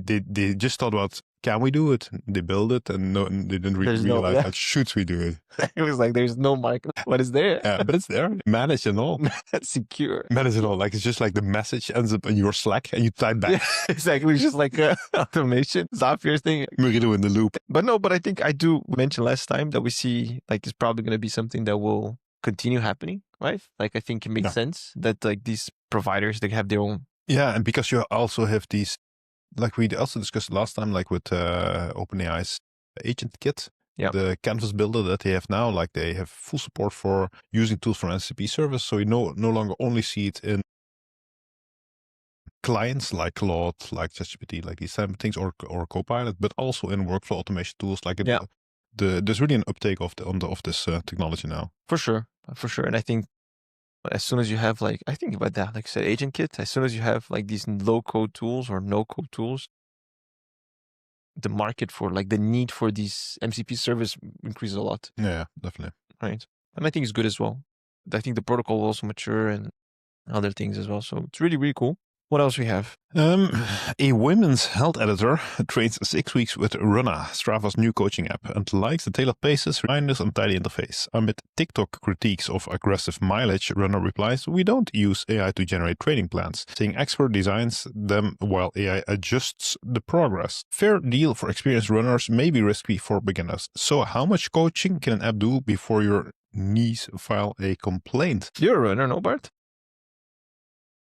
just thought about, can we do it? They build it, and they didn't realize that should we do it. It was like, there's no market. What is there? Yeah, but it's there. Manage and all. Secure. Manage it all. Like, it's just like the message ends up in your Slack and you type back. Yeah, exactly. It's just like automation. Zapier thing. Murilo in the loop. But I think I do mention last time that we see like it's probably going to be something that will continue happening, right? Like, I think it makes sense that like these providers, they have their own. Yeah, and because you also have these, like we also discussed last time, like with OpenAI's agent kit, the canvas builder that they have now, like they have full support for using tools from MCP service. So you no longer only see it in clients like Claude, like ChatGPT, like these type of things, or Copilot, but also in workflow automation tools. Like there's really an uptake of this technology now. For sure. And I think as soon as you have I think about that, like I said, Agent Kit, as soon as you have like these low code tools or no code tools, the market for the need for these MCP servers increases a lot. Yeah, definitely. Right. And I think it's good as well. I think the protocol will also mature and other things as well. So it's really, really cool. What else we have? A women's health editor trains 6 weeks with Runna, Strava's new coaching app, and likes the tailored paces, reminders, and tidy interface. Amid TikTok critiques of aggressive mileage, Runna replies, "We don't use AI to generate training plans, saying expert designs them while AI adjusts the progress. Fair deal for experienced runners may be risky for beginners. So how much coaching can an app do before your knees file a complaint?" You're a runner, no, Bart?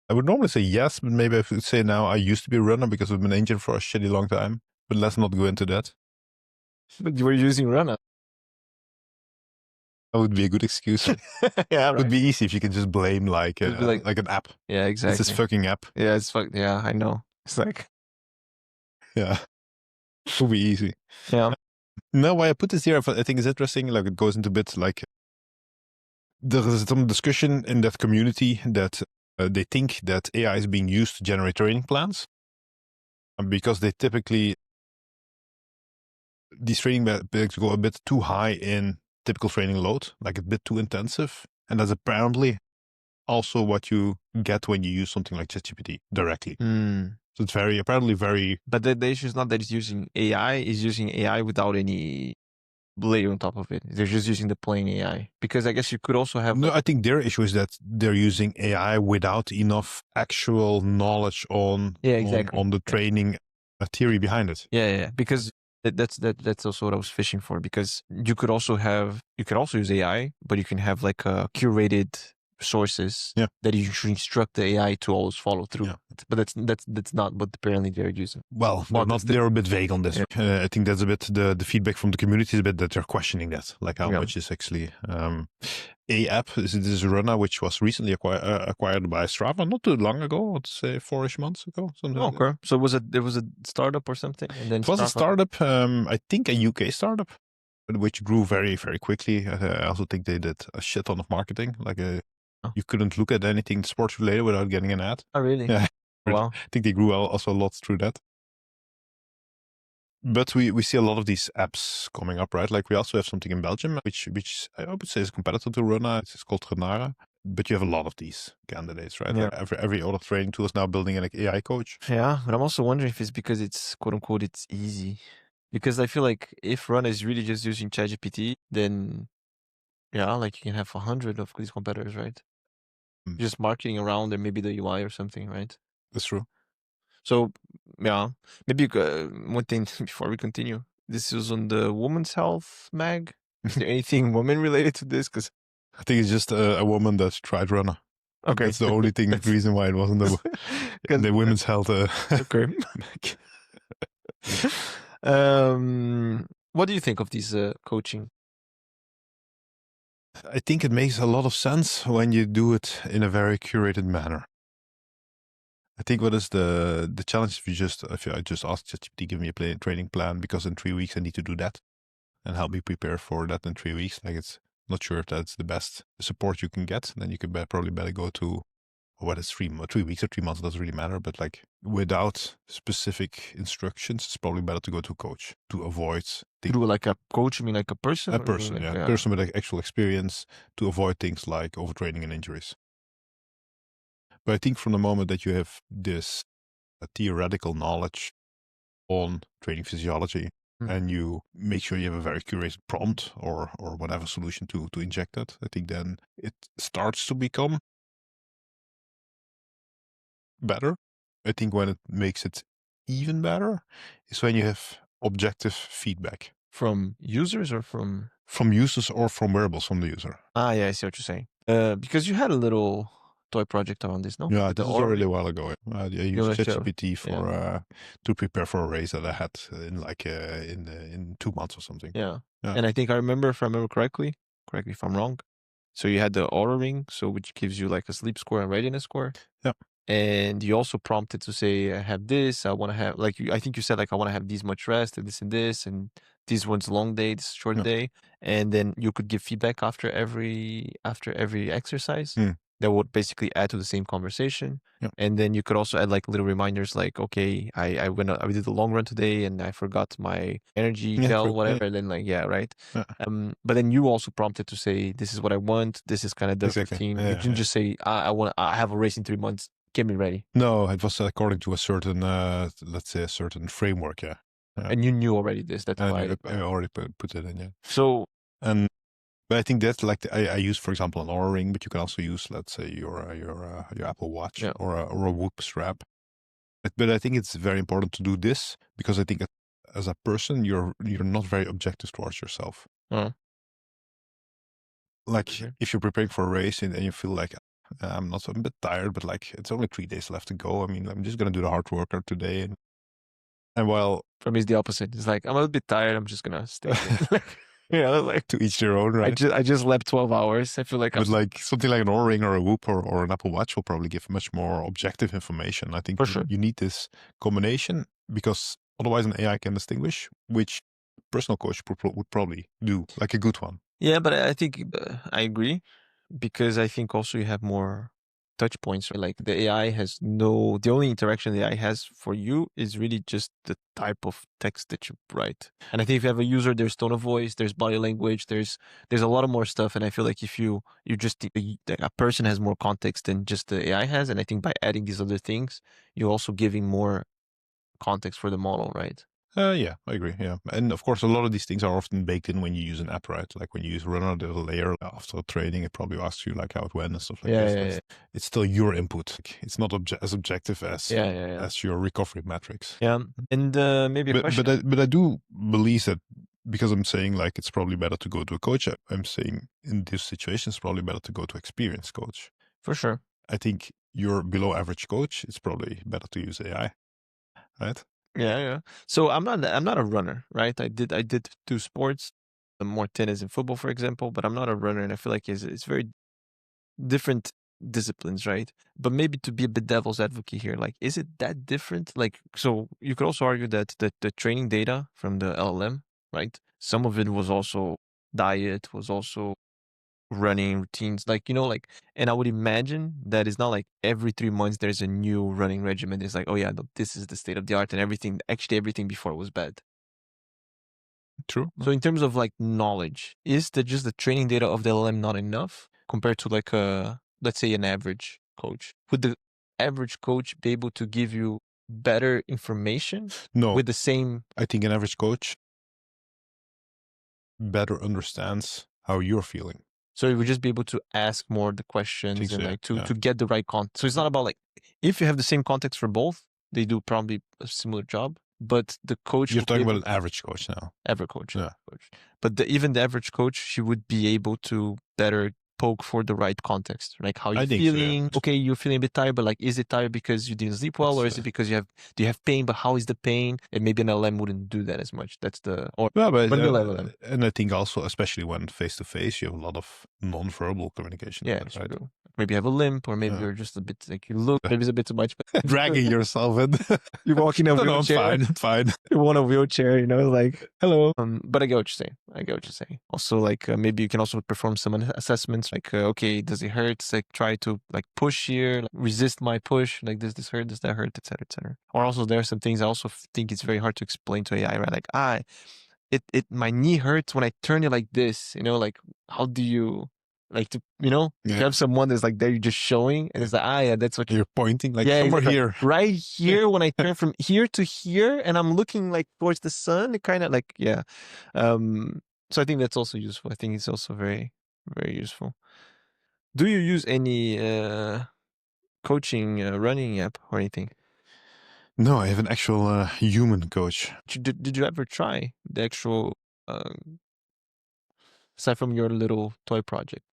I would normally say yes, but maybe I should say now I used to be a runner because I've been injured for a shitty long time. But let's not go into that. But you were using Runna. That would be a good excuse. Yeah, It would be easy if you could just blame like Just be like an app. Yeah, exactly. It's this fucking app. Yeah, yeah, I know. It's yeah, it would be easy. Yeah. No, why I put this here, I think it's interesting. Like it goes into bits like there is some discussion in that community that they think that AI is being used to generate training plans, because they typically, these training plans go a bit too high in typical training load, like a bit too intensive. And that's apparently also what you get when you use something like ChatGPT directly. So it's apparently very... But the issue is not that it's using AI, it's using AI without any layer on top of it. They're just using the plain AI. Because I guess you could also have... No, I think their issue is that they're using AI without enough actual knowledge on the training theory behind it. Yeah. Because that's also what I was fishing for. Because you could also use AI, but you can have like a curated sources that you should instruct the AI to always follow through. Yeah. But that's not what apparently they're using. Well, they're a bit vague on this. Yeah. I think that's a bit the feedback from the community is a bit that they're questioning that, like how much is actually a app. This is Runna, which was recently acquired by Strava not too long ago. I'd say 4-ish months ago. Something like that. So it was a startup or something, and then it was a startup. I think a UK startup, which grew very, very quickly. I also think they did a shit ton of marketing. You couldn't look at anything sports related without getting an ad. Oh, really? Yeah. Wow. I think they grew also a lot through that. But we see a lot of these apps coming up, right? Like we also have something in Belgium, which I would say is a competitor to Runna. It's called Runna. But you have a lot of these candidates, right? Yeah. Like every other training tool is now building an AI coach. Yeah, but I'm also wondering if it's because it's quote unquote it's easy. Because I feel like if Runna is really just using ChatGPT, then like you can have 100 of these competitors, right? Just marketing around and maybe the UI or something, right? That's true. So, yeah, maybe one thing before we continue. This is on the Women's Health mag. Is there anything woman related to this? Because I think it's just a woman that tried Runna. Okay. That's the only reason why it wasn't the Women's Health. Okay. What do you think of these coaching? I think it makes a lot of sense when you do it in a very curated manner. I think what is the challenge if I just ask ChatGPT, give me a training plan because in 3 weeks I need to do that and help me prepare for that in 3 weeks. Like it's not sure if that's the best support you can get. Then you could probably better go to what is 3 weeks or 3 months, doesn't really matter. But like without specific instructions, it's probably better to go to a coach to avoid through like a coach, you mean like a person? A person, a person with actual experience to avoid things like overtraining and injuries. But I think from the moment that you have this theoretical knowledge on training physiology and you make sure you have a very curated prompt or whatever solution to inject that, I think then it starts to become better. I think when it makes it even better is when you have objective feedback. From users or from users or from wearables from the user. Ah, yeah, I see what you're saying. Because you had a little toy project on this, no? Yeah, this was already a while ago. I used ChatGPT for to prepare for a race that I had in 2 months or something. Yeah. And I think if I remember correctly, correct me if I'm wrong. So you had the Aura Ring, which gives you like a sleep score and readiness score. Yeah. And you also prompted to say, I have this, I want to have, like, I think you said, like, I want to have this much rest and this, and this one's long day, this short Yeah. day. And then you could give feedback after every exercise that would basically add to the same conversation. Yeah. And then you could also add like little reminders like, okay, I did a long run today and I forgot my energy gel, whatever. And then like, right. But then you also prompted to say, this is what I want. This is kind of the routine. You didn't just say, I have a race in 3 months. Get me ready. No, it was according to a certain, let's say a certain framework. Yeah. And you knew already this. That's why I already put it in. Yeah. So, but I think that's like I use, for example, an Oura Ring, but you can also use, let's say, your Apple Watch or a Whoop strap. But I think it's very important to do this because I think as a person, you're not very objective towards yourself. Like if you're preparing for a race and you feel like I'm a bit tired, but like it's only 3 days left to go. I mean, I'm just gonna do the hard workout today, and while for me it's the opposite. It's like I'm a little bit tired. I'm just gonna stay. Like to each their own, right? I just slept 12 hours. I feel like but like something like an Oura Ring or a Whoop or an Apple Watch will probably give much more objective information. I think for sure you need this combination because otherwise an AI can distinguish, which personal coach would probably do, like a good one. Yeah, but I think I agree because I think also you have more touch points. Right? Like the AI has the only interaction the AI has for you is really just the type of text that you write. And I think if you have a user, there's tone of voice, there's body language, there's a lot of more stuff. And I feel like if you just, a person has more context than just the AI has. And I think by adding these other things, you're also giving more context for the model, right? Yeah, I agree. Yeah. And of course, a lot of these things are often baked in when you use an app, right? Like when you use Runna, there's a layer after training. It probably asks you like how it went and stuff like this. Yeah. It's still your input. It's not as objective as your recovery metrics. Yeah. And maybe a question. But I do believe that because I'm saying like it's probably better to go to a coach, I'm saying in this situation, it's probably better to go to experienced coach. For sure. I think you're below average coach. It's probably better to use AI, right? Yeah. So I'm not a runner, right? I did do sports, more tennis and football, for example, but I'm not a runner, and I feel like it's very different disciplines, right? But maybe to be a bit devil's advocate here, like, is it that different? Like, so you could also argue that the training data from the LLM, right? Some of it was also diet, was also running routines, like, and I would imagine that it's not like every 3 months there's a new running regimen. It's like, oh yeah, this is the state of the art, and everything before was bad. True. So in terms of like knowledge, is just the training data of the LLM not enough compared to like let's say an average coach? Would the average coach be able to give you better information? No. With the same? I think an average coach better understands how you're feeling. So you would just be able to ask more the questions and like to get the right context. So it's not about like, if you have the same context for both, they do probably a similar job, but the coach. You're talking about an average coach now. Average coach. Yeah. But even the average coach, she would be able to better poke for the right context, like how you're feeling. So, yeah. Okay, you're feeling a bit tired, but like, is it tired because you didn't sleep well, or is it because do you have pain? But how is the pain? And maybe an LM wouldn't do that as much. That's and I think also, especially when face to face, you have a lot of non-verbal communication. Yeah, right? True. Maybe you have a limp, or maybe you're just a bit like you look. Maybe it's a bit too much. Dragging yourself in. You're walking a wheelchair. I'm fine. You want a wheelchair, like hello. But I get what you're saying. Also, like maybe you can also perform some assessments. Like, okay, does it hurt? Like, try to like push here, like, resist my push. Like, does this hurt? Does that hurt? Etc. Etc. Or also, there are some things I also think it's very hard to explain to AI. Right? Like, my knee hurts when I turn it like this. Like, how do you? Like to you have someone that's like there, you're just showing, and it's like that's what you're pointing, like somewhere here, right here. When I turn from here to here, and I'm looking like towards the sun, it kind of like So I think that's also useful. I think it's also very, very useful. Do you use any coaching running app or anything? No, I have an actual human coach. Did you ever try the actual aside from your little toy project?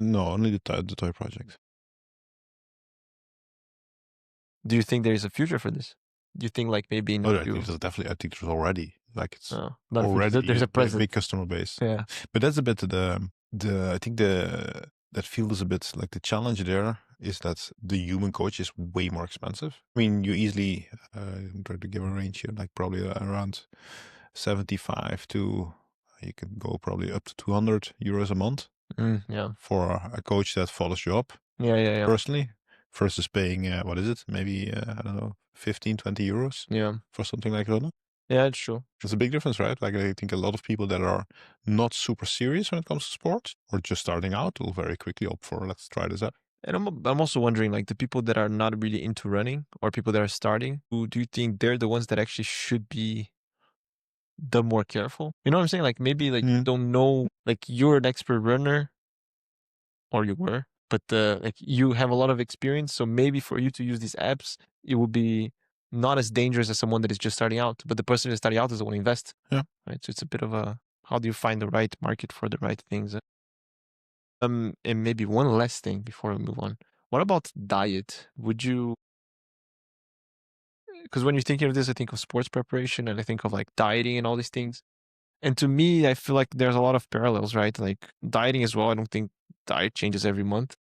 No, only the toy project. Do you think there is a future for this? Do you think like maybe I think there's already like it's already there's a present big customer base. Yeah, but that's a bit I think the that field is a bit like the challenge there is that the human coach is way more expensive. I mean, you easily try to give a range here, like probably around 75 to, you can go probably up to 200 euros a month Yeah. for a coach that follows you up Yeah. personally, versus paying, what is it? Maybe, I don't know, 15, 20 euros Yeah. for something like Runna. Yeah, it's true. It's a big difference, right? Like, I think a lot of people that are not super serious when it comes to sports or just starting out will very quickly opt for, let's try this out. And I'm also wondering, like, the people that are not really into running or people that are starting, who do you think they're the ones that actually should be the more careful? You know what I'm saying? Like, maybe like you don't know, like you're an expert runner, or you were, but like you have a lot of experience. So maybe for you to use these apps, it would be not as dangerous as someone that is just starting out. But the person that's starting out doesn't want to invest. Yeah. Right. So it's a bit of a, how do you find the right market for the right things? And maybe one last thing before we move on. What about diet? Would you, because when you're thinking of this, I think of sports preparation and I think of like dieting and all these things. And to me, I feel like there's a lot of parallels, right? Like dieting as well. I don't think diet changes every month,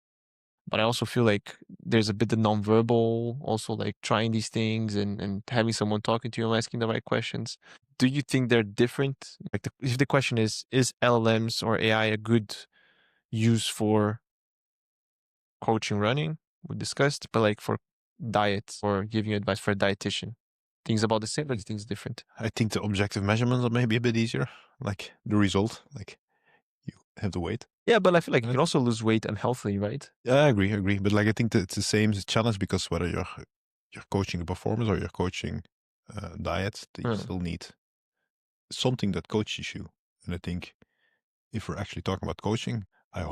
but I also feel like there's a bit of nonverbal, also like trying these things and having someone talking to you and asking the right questions. Do you think they're different? Like if the question is LLMs or AI a good use for coaching running? We discussed, but like for diet or giving you advice for a dietitian, things about the same, but things different. I think the objective measurements are maybe a bit easier, like the result, like you have the weight. Yeah, but I feel like you can also lose weight unhealthily, right? Yeah, I agree. But like, I think that it's the same challenge because whether you're coaching the performance or you're coaching diet, you still need something that coaches you. And I think if we're actually talking about coaching, I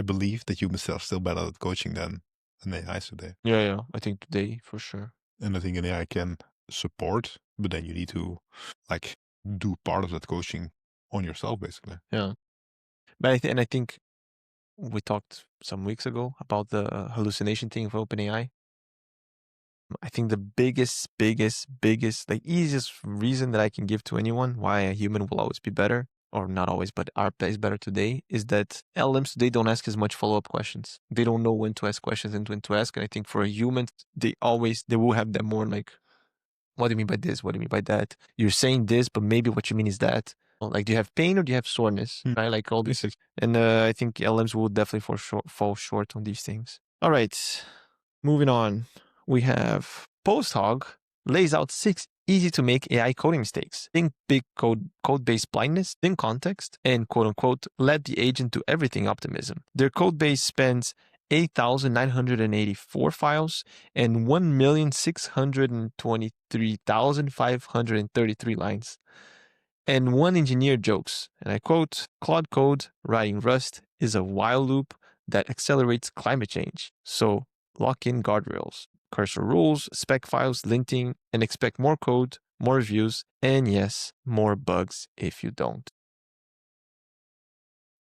believe that humans are still better at coaching than an AI today. Yeah. I think today for sure. And I think an AI can support, but then you need to like do part of that coaching on yourself, basically. Yeah. But I think we talked some weeks ago about the hallucination thing of OpenAI. I think the biggest, like easiest reason that I can give to anyone why a human will always be better, or not always, but our is better today, is that LLMs today don't ask as much follow-up questions. They don't know when to ask questions and when to ask. And I think for a human, they will have that more like, what do you mean by this? What do you mean by that? You're saying this, but maybe what you mean is that. Like, do you have pain or do you have soreness? Right? Like all these things. And I think LLMs will definitely fall short on these things. All right. Moving on, we have PostHog lays out 6 easy to make AI coding mistakes. Think big code-based blindness, think context, and quote unquote, let the agent do everything optimism. Their code base spans 8,984 files and 1,623,533 lines. And one engineer jokes, and I quote, Claude code writing Rust is a while loop that accelerates climate change. So lock in guardrails, cursor rules, spec files, linting, and expect more code, more reviews, and yes, more bugs if you don't.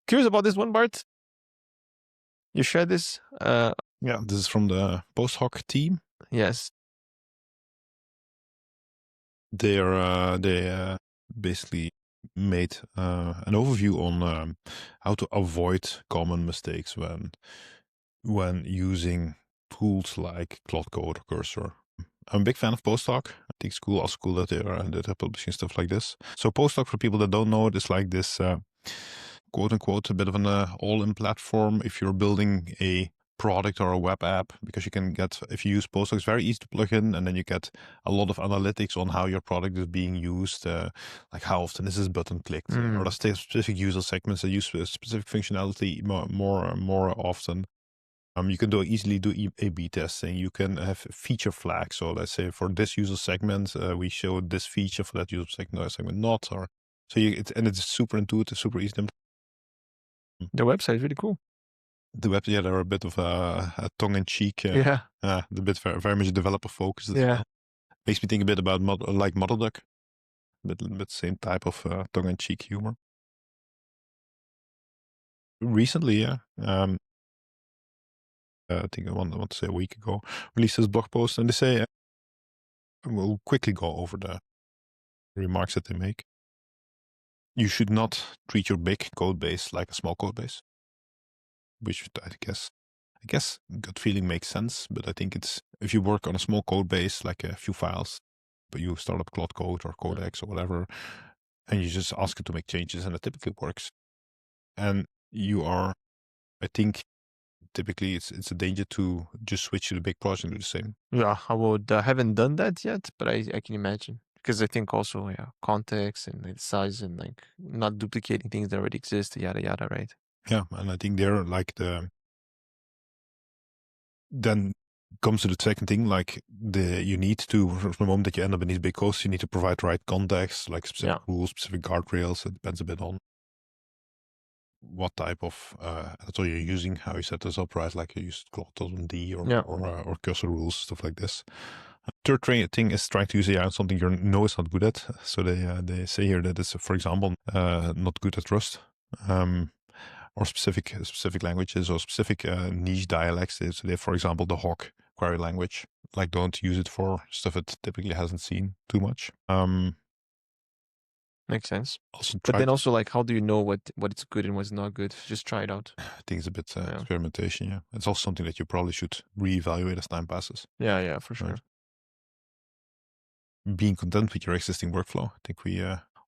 Curious about this one, Bart? You shared this? Yeah, this is from the PostHog team. Yes. They basically made an overview on how to avoid common mistakes when using tools like Claude Code or Cursor. I'm a big fan of PostHog. I think it's cool, also cool that they're publishing stuff like this. So PostHog, for people that don't know it, is like this quote unquote a bit of an all-in platform if you're building a product or a web app, because you can get, if you use PostHog, it's very easy to plug in, and then you get a lot of analytics on how your product is being used, like how often is this button clicked, or the specific user segments that use specific functionality more often. You can easily do A/B testing. You can have feature flags. So let's say for this user segment, we show this feature, for that user segment not. Or so and it's super intuitive, super easy. The website is really cool. The web, yeah, they're a bit of a tongue-in-cheek. The bit very much developer focused. Yeah. Makes me think a bit about like MotherDuck, but same type of tongue-in-cheek humor. Recently, yeah. I think I want to say a week ago, released this blog post, and they say, we'll quickly go over the remarks that they make. You should not treat your big code base like a small code base. which I guess gut feeling makes sense, but I think it's, if you work on a small code base, like a few files, but you start up Claude Code or Codex or whatever, and you just ask it to make changes, and it typically works. And you are, I think, typically it's a danger to just switch to the big project and do the same. Yeah, I would haven't done that yet, but I can imagine, because I think also, yeah, context and like size and like not duplicating things that already exist, yada yada, right? Yeah, and I think they're like then comes to the second thing, like you need to, from the moment that you end up in these big costs, you need to provide the right context, like specific rules, specific guardrails. It depends a bit on what type of editor you're using, how you set this up, right? Like you use claude.d or cursor rules, stuff like this. Third thing is trying to use AI on something you know is not good at. So they say here that it's, for example, not good at Rust. Or specific languages or specific niche dialects. So they, for example, the Hawk query language, like don't use it for stuff it typically hasn't seen too much. Makes sense. Also, but then also, like, how do you know what it's good and what's not good? Just try it out. I think it's a bit experimentation. Yeah, it's also something that you probably should reevaluate as time passes. Yeah, for sure. Right. Being content with your existing workflow. I think we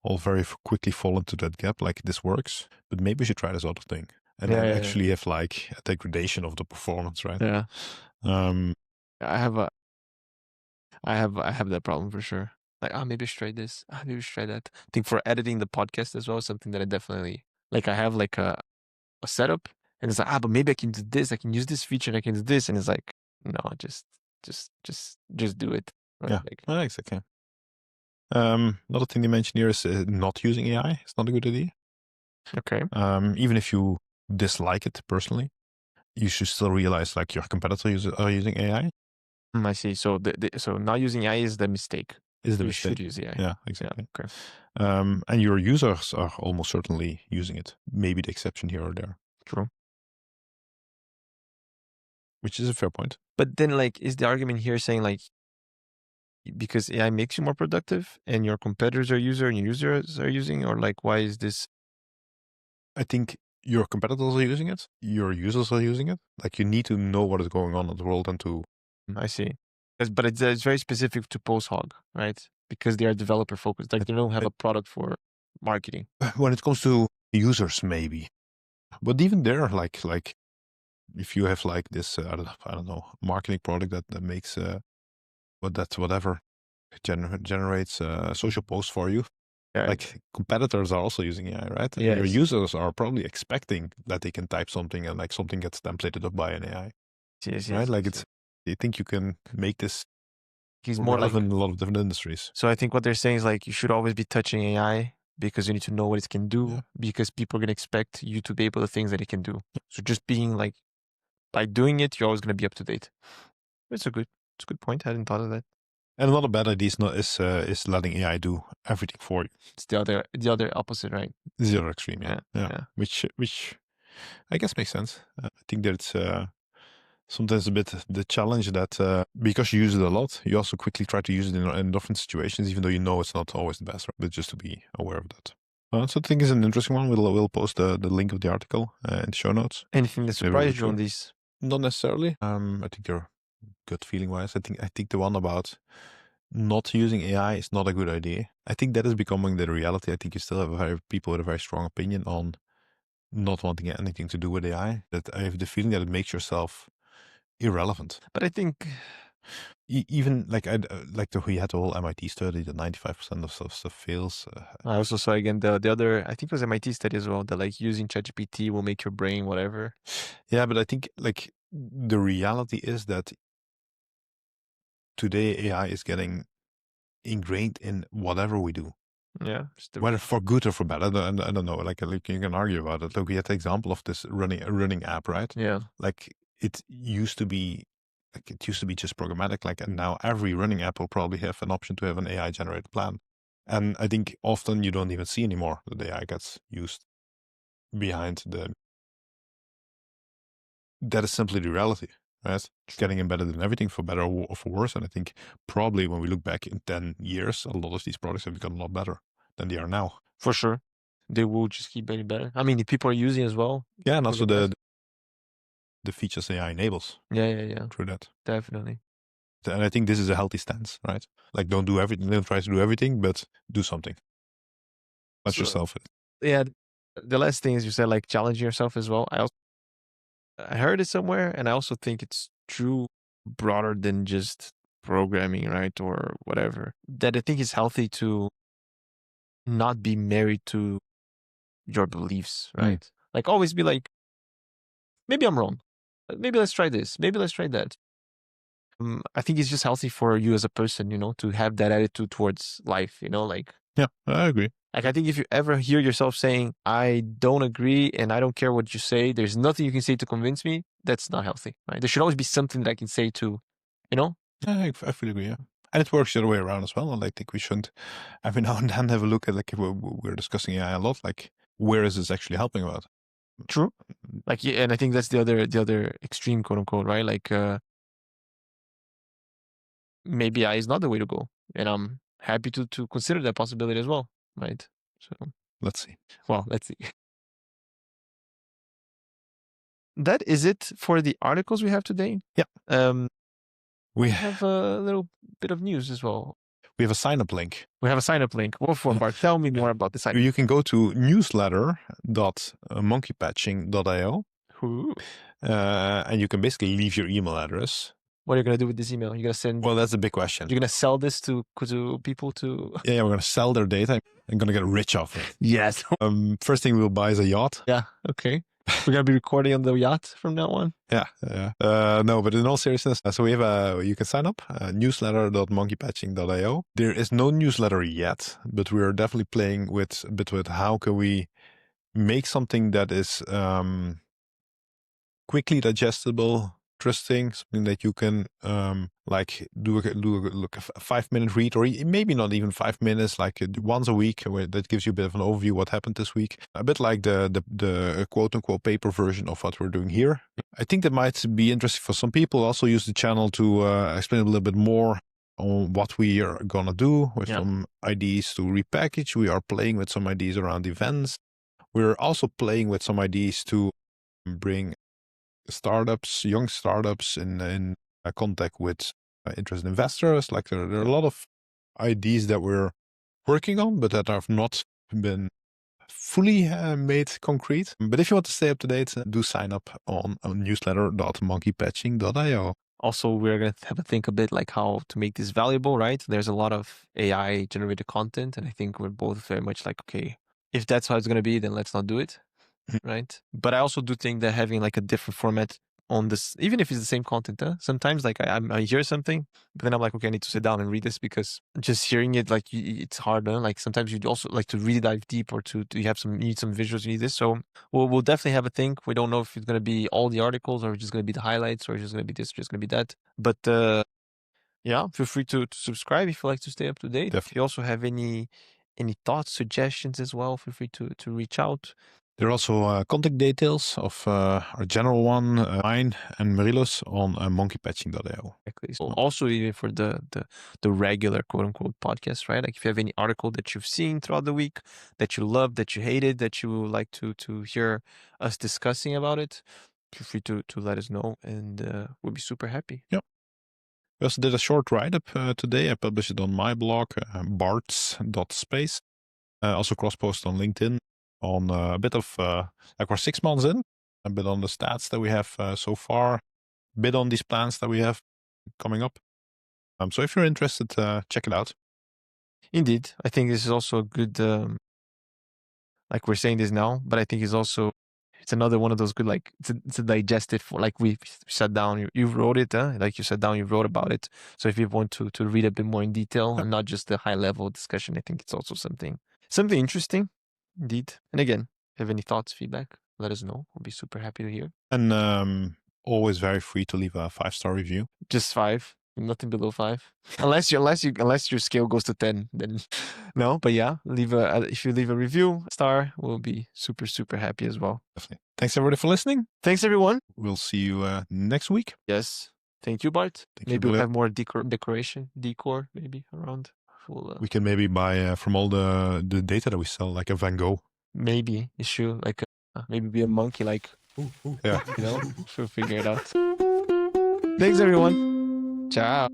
all very quickly fall into that gap. Like, this works, but maybe we should try this other thing. And then actually have like a degradation of the performance, right? Yeah. I have that problem for sure. Like, maybe I should try this. Maybe I should try that. I think for editing the podcast as well, something that I definitely like. I have like a setup, and it's like, but maybe I can do this. I can use this feature, and I can do this, and it's like, no, just do it. Right? Yeah, like, exactly. Another thing they mentioned here is not using AI. It's not a good idea. Okay. Even if you dislike it personally, you should still realize like your competitors are using AI. I see. So so not using AI is the mistake. Is the you mistake. should use AI. Yeah, exactly. Yeah, okay. And your users are almost certainly using it. Maybe the exception here or there. True. Which is a fair point. But then, like, is the argument here saying like, because AI makes you more productive and your competitors are using, or like, why is this? I think your competitors are using it, your users are using it. Like, you need to know what is going on in the world and to. I see. But it's very specific to PostHog, right? Because they are developer focused. Like, they don't have a product for marketing. When it comes to users, maybe. But even there, like if you have like this, I don't know, marketing product that makes whatever generates social posts for you. Like, competitors are also using AI, right? And your users are probably expecting that they can type something and like something gets templated up by an AI. Yes. Right? Like, they think you can make this more relevant in a lot of different industries. So I think what they're saying is like, you should always be touching AI because you need to know what it can do, because people are going to expect you to be able to things that it can do. So just being like, by doing it, you're always going to be up to date. It's a good point. I hadn't thought of that. And another bad idea is letting AI do everything for you. It's the other opposite, right? The other extreme, yeah. Which I guess makes sense. I think that it's sometimes a bit the challenge that because you use it a lot, you also quickly try to use it in different situations, even though you know it's not always the best, right? But just to be aware of that. So I think it's an interesting one. We'll post the link of the article in the show notes. Anything that surprised you on these? Not necessarily. I think they're good feeling wise. I think the one about not using AI is not a good idea. I think that is becoming the reality. I think you still have people with a very strong opinion on not wanting anything to do with AI. That I have the feeling that it makes yourself irrelevant. But I think even like we had the whole MIT study that 95% of stuff fails. I also saw again the other, I think it was MIT study as well, that like using ChatGPT will make your brain whatever. Yeah, but I think like the reality is that today AI is getting ingrained in whatever we do. Yeah. Whether for good or for bad, I don't know. Like you can argue about it. Look, we had the example of this running app, right? Yeah. Like it used to be just programmatic, like, and now every running app will probably have an option to have an AI generated plan. And I think often you don't even see anymore that AI gets used behind that is simply the reality, right? It's getting embedded in everything for better or for worse. And I think probably when we look back in 10 years, a lot of these products have become a lot better than they are now. For sure. They will just keep getting better. I mean, if people are using as well. Yeah, and also the features AI enables. Yeah. Through that. Definitely. And I think this is a healthy stance, right? Like, don't do everything, don't try to do everything, but do something. Let yourself. Yeah. The last thing is you said, like, challenge yourself as well. I heard it somewhere, and I also think it's true broader than just programming, right? Or whatever. That I think it's healthy to not be married to your beliefs, right? Like, always be like, maybe I'm wrong. Maybe let's try this. Maybe let's try that. I think it's just healthy for you as a person, to have that attitude towards life, like. Yeah, I agree. Like, I think if you ever hear yourself saying, I don't agree and I don't care what you say, there's nothing you can say to convince me, that's not healthy, right? There should always be something that I can say to, Yeah, I fully agree, yeah. And it works the other way around as well. And I think we should every now and then have a look at, like, if we're discussing AI a lot, like, where is this actually helping about? True. Like, yeah, and I think that's the other extreme, quote unquote, right? Like, maybe AI is not the way to go. And I'm happy to consider that possibility as well, right? So let's see. Well, let's see. That is it for the articles we have today. Yeah. We have a little bit of news as well. We have a sign-up link. We have a sign-up link. What for, Bart? Tell me more about the sign-up. You can go to newsletter.monkeypatching.io. And you can basically leave your email address. What are you going to do with this email? You're going to send... Well, that's a big question. You're going to sell this to people to... Yeah, we're going to sell their data. I'm going to get rich off it. Yes. First thing we'll buy is a yacht. Yeah, okay. We're going to be recording on the yacht from now on. Yeah. No, but in all seriousness, so we have you can sign up, newsletter.monkeypatching.io. There is no newsletter yet, but we're definitely playing with a bit with how can we make something that is quickly digestible, interesting, something that you can like do a 5-minute read, or maybe not even 5 minutes, like once a week, where that gives you a bit of an overview what happened this week, a bit like the quote unquote paper version of what we're doing here. I think that might be interesting for some people. Also use the channel to explain a little bit more on what we are gonna do with some ideas to repackage. We are playing with some ideas around events. We're also playing with some ideas to bring startups, young startups in contact with interested investors. Like there are a lot of ideas that we're working on, but that have not been fully made concrete. But if you want to stay up to date, do sign up on newsletter.monkeypatching.io. Also, we're going to have to think a bit like how to make this valuable, right? There's a lot of AI generated content, and I think we're both very much like, okay, if that's how it's going to be, then let's not do it. Right. But I also do think that having like a different format on this, even if it's the same content, sometimes like I hear something, but then I'm like, okay, I need to sit down and read this, because just hearing it, like it's hard. Like sometimes you also like to really dive deep, or to you need some visuals, you need this. So we'll definitely have a think. We don't know if it's going to be all the articles, or just going to be the highlights, or just going to be this, or just going to be that. But yeah, feel free to subscribe if you like to stay up to date. Definitely. If you also have any thoughts, suggestions as well, feel free to reach out. There are also contact details of our general one, mine and Marilo's, on monkeypatching.io. Exactly. So also even for the regular quote unquote podcast, right? Like if you have any article that you've seen throughout the week that you loved, that you hated, that you would like to hear us discussing about it, feel free to let us know, and we'll be super happy. Yep. We also did a short write-up today. I published it on my blog, barts.space. Also cross-posted on LinkedIn on a bit of, like we're 6 months in, a bit on the stats that we have so far, a bit on these plans that we have coming up. So if you're interested, check it out. Indeed. I think this is also a good, like we're saying this now, but I think it's another one of those good, like it's a digestive, like we sat down, you wrote it, like you sat down, you wrote about it. So if you want to read a bit more in detail and not just the high level discussion, I think it's also something interesting. Indeed. And again, if you have any thoughts, feedback, let us know. We'll be super happy to hear. And always very free to leave a 5-star review. Just 5, nothing below 5. unless your scale goes to 10, then no. But yeah, if you leave a review, star, we'll be super, super happy as well. Definitely. Thanks everybody for listening. Thanks everyone. We'll see you next week. Yes. Thank you, Bart. Maybe we'll have more decor maybe around. We can maybe buy from all the data that we sell, like a Van Gogh. Maybe issue, like maybe be a monkey, like Yeah. You know, we'll figure it out. Thanks, everyone. Ciao.